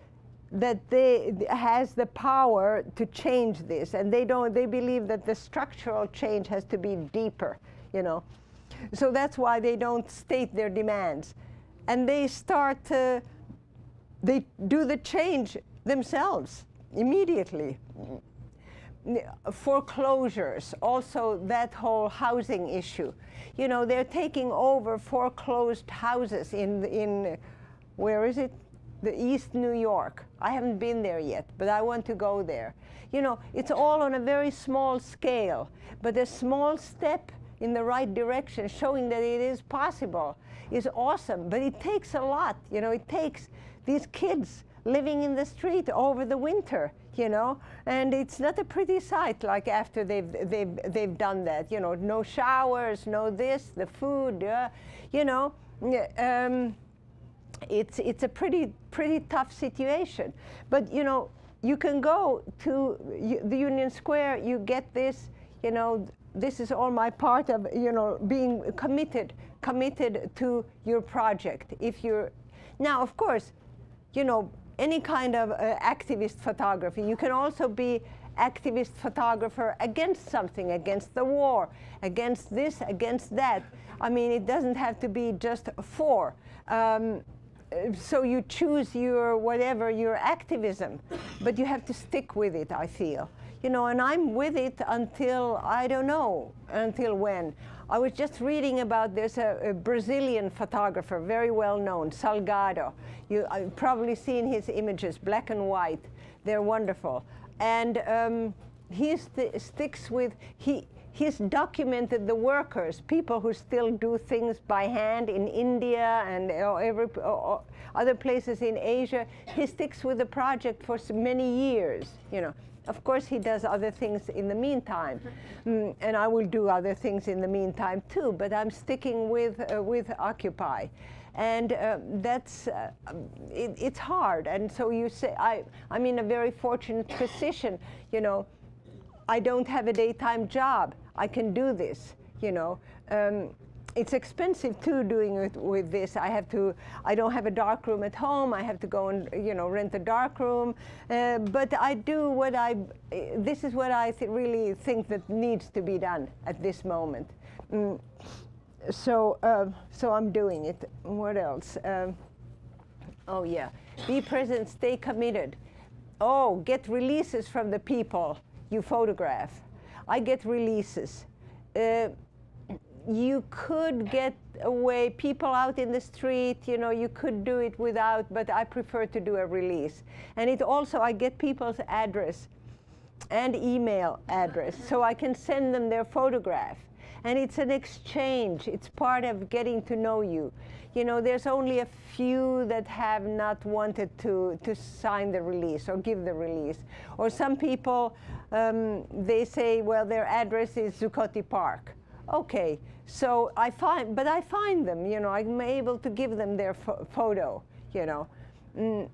has the power to change this, and they believe that the structural change has to be deeper, you know. So that's why they don't state their demands. And they start to, they do the change themselves immediately. Foreclosures, also that whole housing issue. You know, they're taking over foreclosed houses in where is it? The East New York. I haven't been there yet, but I want to go there. You know, it's all on a very small scale, but a small step in the right direction, showing that it is possible, is awesome. But it takes a lot. You know, it takes these kids living in the street over the winter, you know, and it's not a pretty sight. Like after they've done that, you know, no showers, no this, the food, you know, it's a pretty tough situation. But you know, you can go to the Union Square. You get this, you know. This is all my part of, you know, being committed to your project. If you're now, of course, you know, any kind of activist photography. You can also be activist photographer against something, against the war, against this, against that. I mean, it doesn't have to be just for. So you choose your whatever, your activism, but you have to stick with it, I feel. You know, and I'm with it until, I don't know, until when. I was just reading about, there's a Brazilian photographer, very well known, Salgado. I've probably seen his images, black and white. They're wonderful. And he sticks with, he's documented the workers, people who still do things by hand in India and other places in Asia. He sticks with the project for many years, you know. Of course, he does other things in the meantime, and I will do other things in the meantime too. But I'm sticking with Occupy, and it's hard. And so you say, I'm in a very fortunate position. You know, I don't have a daytime job. I can do this. You know. It's expensive too doing it with this. I don't have a dark room at home. I have to go and, you know, rent a dark room. But I do what this is what I really think that needs to be done at this moment. So I'm doing it. What else? Oh yeah, be present, stay committed. Oh, get releases from the people you photograph. I get releases. You could get away, people out in the street, you know, you could do it without, but I prefer to do a release. And it also, I get people's address and email address, so I can send them their photograph. And it's an exchange. It's part of getting to know you. You know, there's only a few that have not wanted to sign the release or give the release. Or some people, they say, well, their address is Zuccoti Park. Okay, so I find them, you know, I'm able to give them their photo, you know. And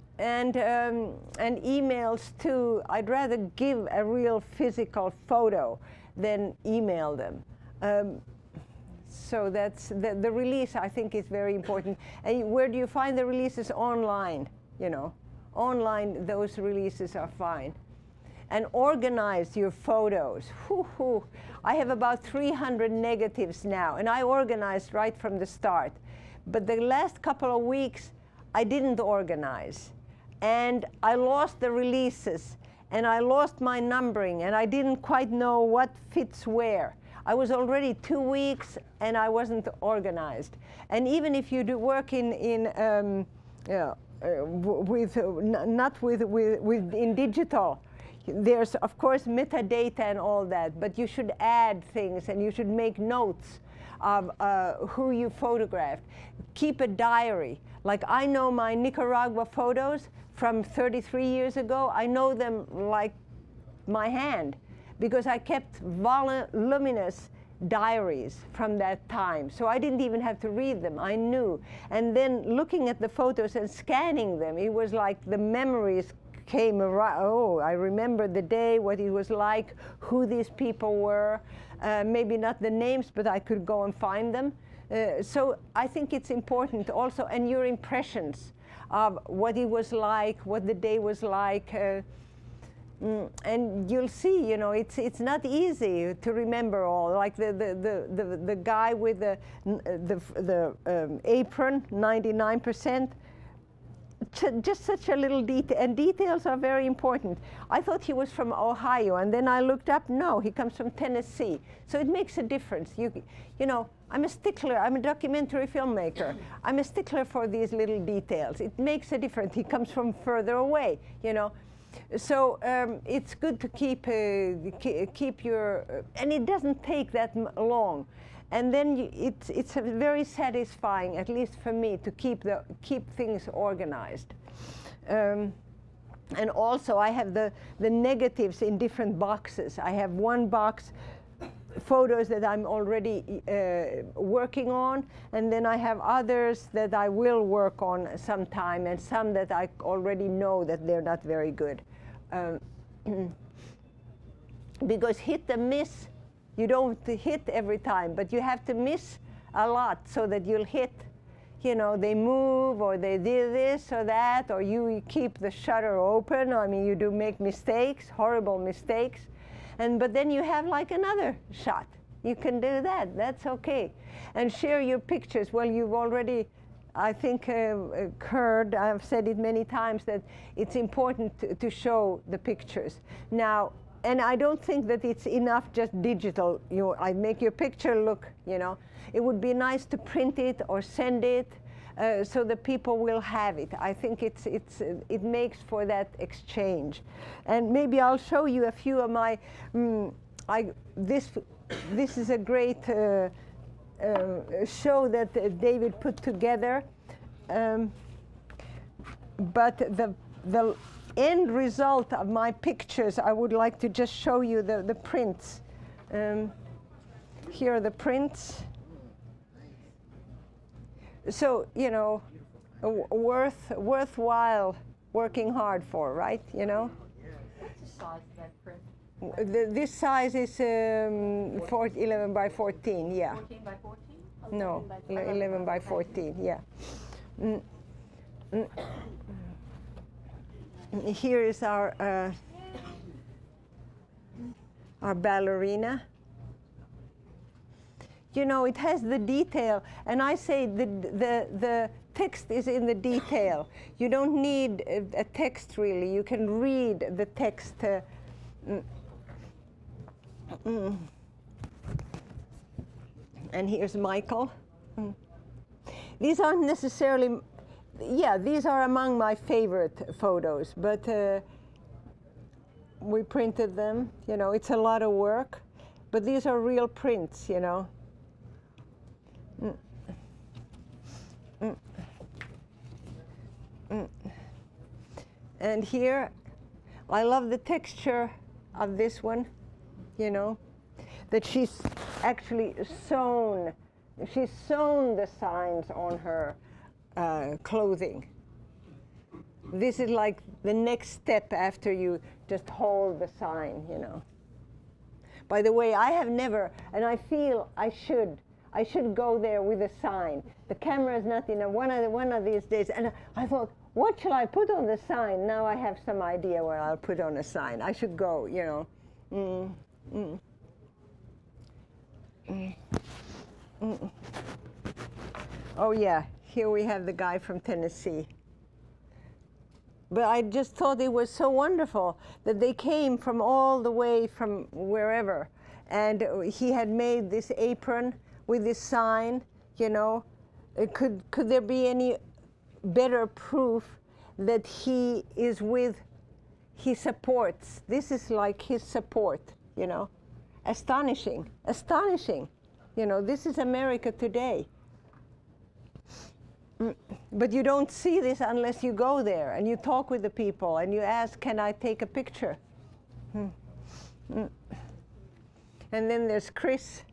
emails too, I'd rather give a real physical photo than email them. So that's, the release I think is very important. And where do you find the releases? Online, you know. Online, those releases are fine. And organize your photos. I have about 300 negatives now, and I organized right from the start. But the last couple of weeks, I didn't organize. And I lost the releases, and I lost my numbering, and I didn't quite know what fits where. I was already 2 weeks, and I wasn't organized. And even if you do work in digital, there's, of course, metadata and all that, but you should add things and you should make notes of who you photographed. Keep a diary. Like, I know my Nicaragua photos from 33 years ago. I know them like my hand because I kept voluminous diaries from that time. So I didn't even have to read them. I knew. And then looking at the photos and scanning them, it was like the memories came around. Oh, I remember the day, what it was like, who these people were. Maybe not the names, but I could go and find them. So I think it's important also, and your impressions of what it was like, what the day was like. And you'll see, you know, it's not easy to remember all. Like the guy with the apron, 99%. Just such a little detail, and details are very important. I thought he was from Ohio, and then I looked up, no, he comes from Tennessee. So it makes a difference. You know, I'm a stickler, I'm a documentary filmmaker. I'm a stickler for these little details. It makes a difference. He comes from further away, you know. So it's good to keep your, and it doesn't take that long. And then it's very satisfying, at least for me, to keep things organized. And also I have the negatives in different boxes. I have one box, photos that I'm already working on, and then I have others that I will work on sometime, and some that I already know that they're not very good. Because hit and miss, you don't hit every time, but you have to miss a lot so that you'll hit. You know, they move, or they do this or that, or you keep the shutter open. I mean, you do make mistakes, horrible mistakes. But then you have like another shot. You can do that. That's okay. And share your pictures. Well, you've already, I think, heard, I've said it many times, that it's important to show the pictures. Now, and I don't think that it's enough just digital. I make your picture look, you know. It would be nice to print it or send it so that people will have it. I think it makes for that exchange. And maybe I'll show you a few of my, this is a great show that David put together. But the end result of my pictures, I would like to just show you the prints. Here are the prints. So, you know, worthwhile working hard for, right? You know? What's the size of that print? This size is 11 by 14, yeah. 14 by 14? No, 11 by 14, yeah. Here is our ballerina. You know, it has the detail, and I say the text is in the detail. You don't need a text, really. You can read the text. And here's Michael. These aren't necessarily, yeah, these are among my favorite photos, but we printed them. You know, it's a lot of work, but these are real prints, you know. And here, I love the texture of this one, you know, that she's actually sewn the signs on her clothing. This is like the next step after you just hold the sign, you know. By the way, I have never, and I feel I should go there with a sign. The camera is not, you know, one of these days, and I thought, what shall I put on the sign? Now I have some idea where I'll put on a sign. I should go, you know. Oh yeah, here we have the guy from Tennessee. But I just thought it was so wonderful that they came from all the way from wherever. And he had made this apron with this sign, you know. Could there be any better proof that he supports? This is like his support, you know. Astonishing, astonishing. You know, this is America today. But you don't see this unless you go there and you talk with the people and you ask, can I take a picture? And then there's Chris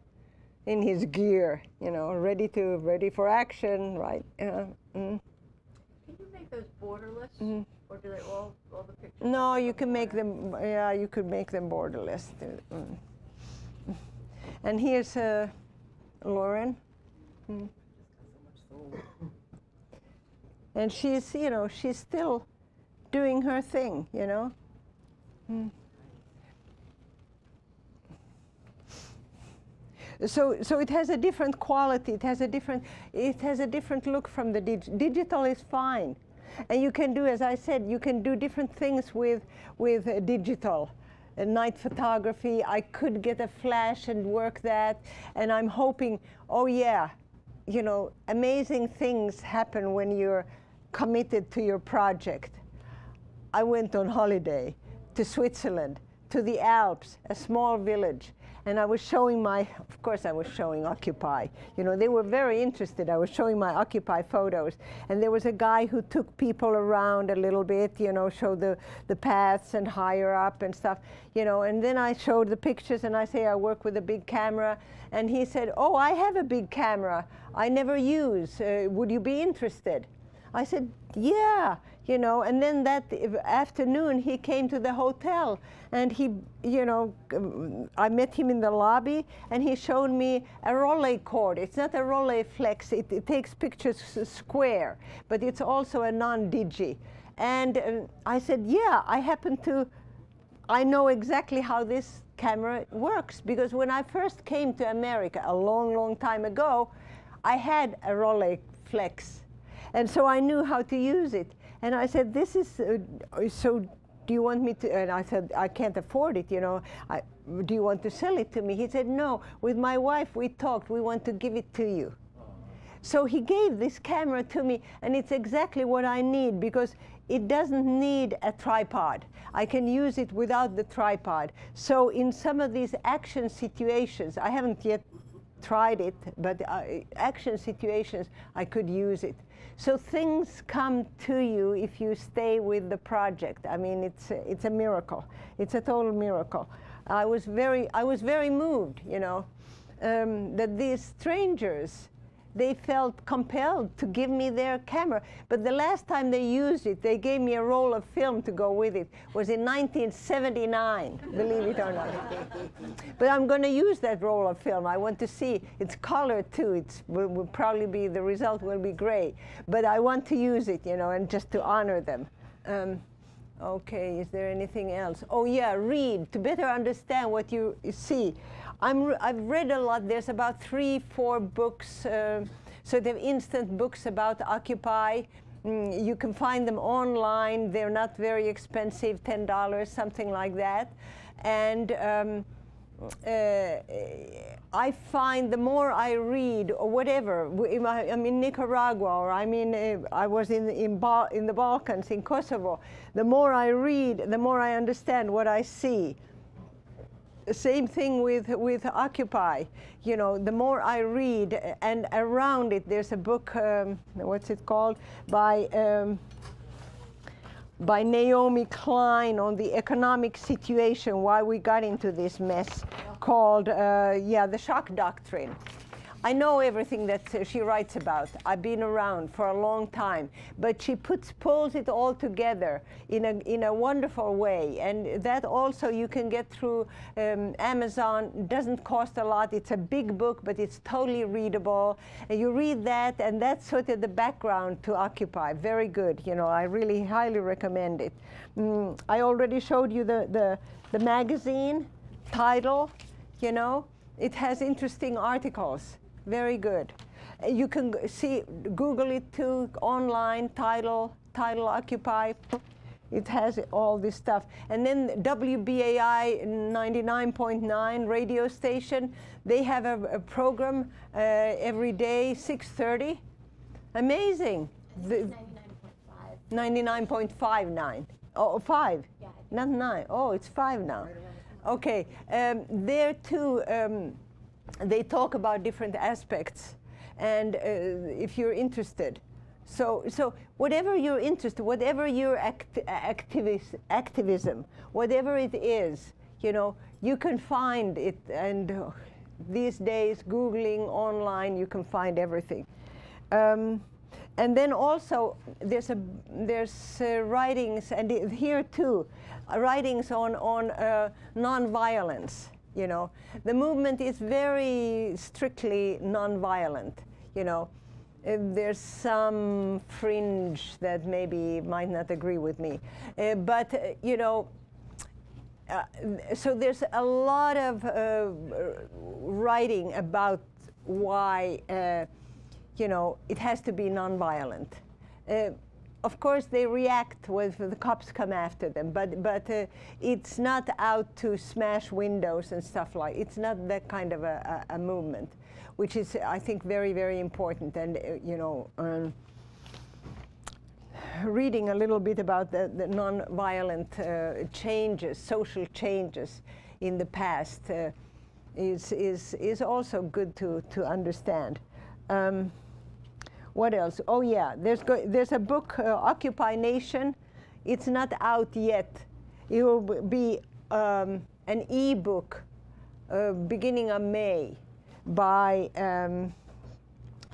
in his gear, you know, ready for action, right? Can you make those borderless? Or do they all the pictures? No, you can make them, yeah, you could make them borderless. And here's Lauren. And she's, you know, she's still doing her thing, you know. So it has a different quality. It has a different look from the digital is fine, and you can do, as I said, you can do different things with digital. Night photography, I could get a flash and work that, and I'm hoping, oh yeah, you know, amazing things happen when you're committed to your project. I went on holiday to Switzerland, to the Alps, a small village, and I was showing of course I was showing Occupy. You know, they were very interested. I was showing my Occupy photos, and there was a guy who took people around a little bit, you know, showed the paths and higher up and stuff, you know, and then I showed the pictures, and I say I work with a big camera, and he said, oh, I have a big camera I never use. Would you be interested? I said, yeah, you know, and then that afternoon he came to the hotel, and he, you know, I met him in the lobby, and he showed me a Rolleiflex cord. It's not a Rolleiflex, it takes pictures square, but it's also a non-digi. And I said, yeah, I know exactly how this camera works, because when I first came to America a long, long time ago, I had a Rolleiflex. And so I knew how to use it. And I said, this is, so do you want me to, and I said, I can't afford it, you know. Do you want to sell it to me? He said, no, with my wife we talked, we want to give it to you. So he gave this camera to me, and it's exactly what I need, because it doesn't need a tripod. I can use it without the tripod. So in some of these action situations, I haven't yet tried it, but action situations, I could use it. So things come to you if you stay with the project. I mean, it's a miracle. It's a total miracle. I was very moved, you know, that these strangers, they felt compelled to give me their camera. But the last time they used it, they gave me a roll of film to go with it. It was in 1979, believe it or not. But I'm going to use that roll of film. I want to see. It's color too. It will probably be, the result will be gray. But I want to use it, you know, and just to honor them. Okay, is there anything else? Oh yeah, read, to better understand what you see. I've read a lot. There's about 3-4 books, sort of instant books about Occupy. You can find them online. They're not very expensive, $10, something like that. And I find the more I read, or whatever, I'm in Nicaragua, or I was in the Balkans, in Kosovo, the more I read, the more I understand what I see. Same thing with Occupy. You know, the more I read, and around it there's a book, what's it called, by Naomi Klein on the economic situation, why we got into this mess, called, the shock doctrine. I know everything that she writes about. I've been around for a long time, but she pulls it all together in a wonderful way, and that also you can get through Amazon. It doesn't cost a lot. It's a big book, but it's totally readable. And you read that, and that's sort of the background to Occupy. Very good. You know, I really highly recommend it. I already showed you the magazine title. You know, it has interesting articles. Very good. You can Google it too, online, title Occupy. It has all this stuff. And then WBAI 99.9 radio station, they have a program every day, 6:30. Amazing. 99.59. Oh, 5. Yeah. Not 9. Oh, it's 5 now. Okay. There too, they talk about different aspects, and if you're interested. So whatever you're interested, whatever your activism, whatever it is, you know, you can find it. And these days, Googling online, you can find everything. And then also there's writings, and here too, writings on nonviolence. You know, the movement is very strictly nonviolent. You know, there's some fringe that maybe might not agree with me, but you know, so there's a lot of writing about why you know, it has to be nonviolent. Of course, they react when the cops come after them, but it's not out to smash windows and stuff like. It's not that kind of a movement, which is, I think, very, very important. And you know, reading a little bit about the nonviolent changes, social changes in the past. is also good to understand. What else? Oh yeah, there's a book, Occupy Nation. It's not out yet. It will be an e-book beginning of May by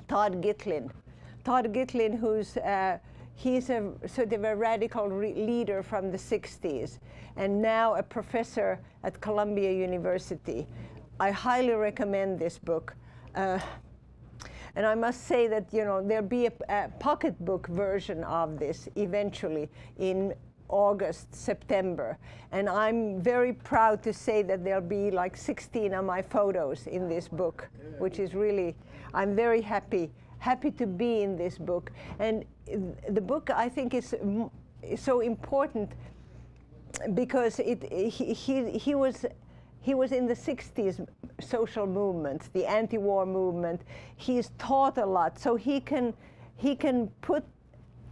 Todd Gitlin. Todd Gitlin, he's a sort of a radical leader from the 60s and now a professor at Columbia University. I highly recommend this book. And I must say that, you know, there'll be a pocketbook version of this eventually in August, September. And I'm very proud to say that there'll be like 16 of my photos in this book, which is really, I'm very happy to be in this book. And the book, I think, is so important because he was in the 60s social movement, the anti-war movement. He's taught a lot, so he can put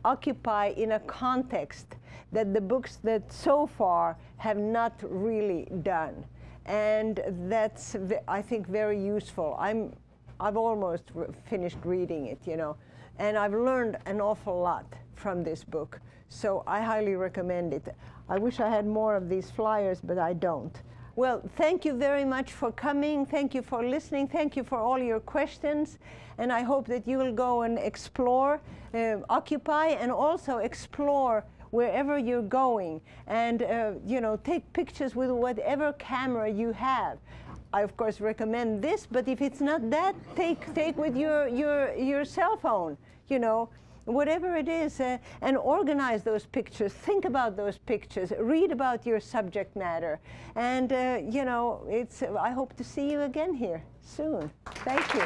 Occupy in a context that the books that so far have not really done, and that's, I think, very useful. I've almost finished reading it, you know, and I've learned an awful lot from this book, so I highly recommend it. I wish I had more of these flyers, but I don't. Well, thank you very much for coming. Thank you for listening. Thank you for all your questions. And I hope that you will go and explore Occupy, and also explore wherever you're going. And, you know, take pictures with whatever camera you have. I, of course, recommend this, but if it's not that, take with your cell phone, you know. Whatever it is, and organize those pictures, think about those pictures, read about your subject matter, and you know, I hope to see you again here soon. Thank you.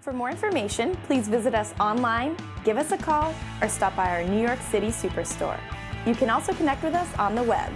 For more information, please visit us online, give us a call, or stop by our New York City Superstore. You can also connect with us on the web.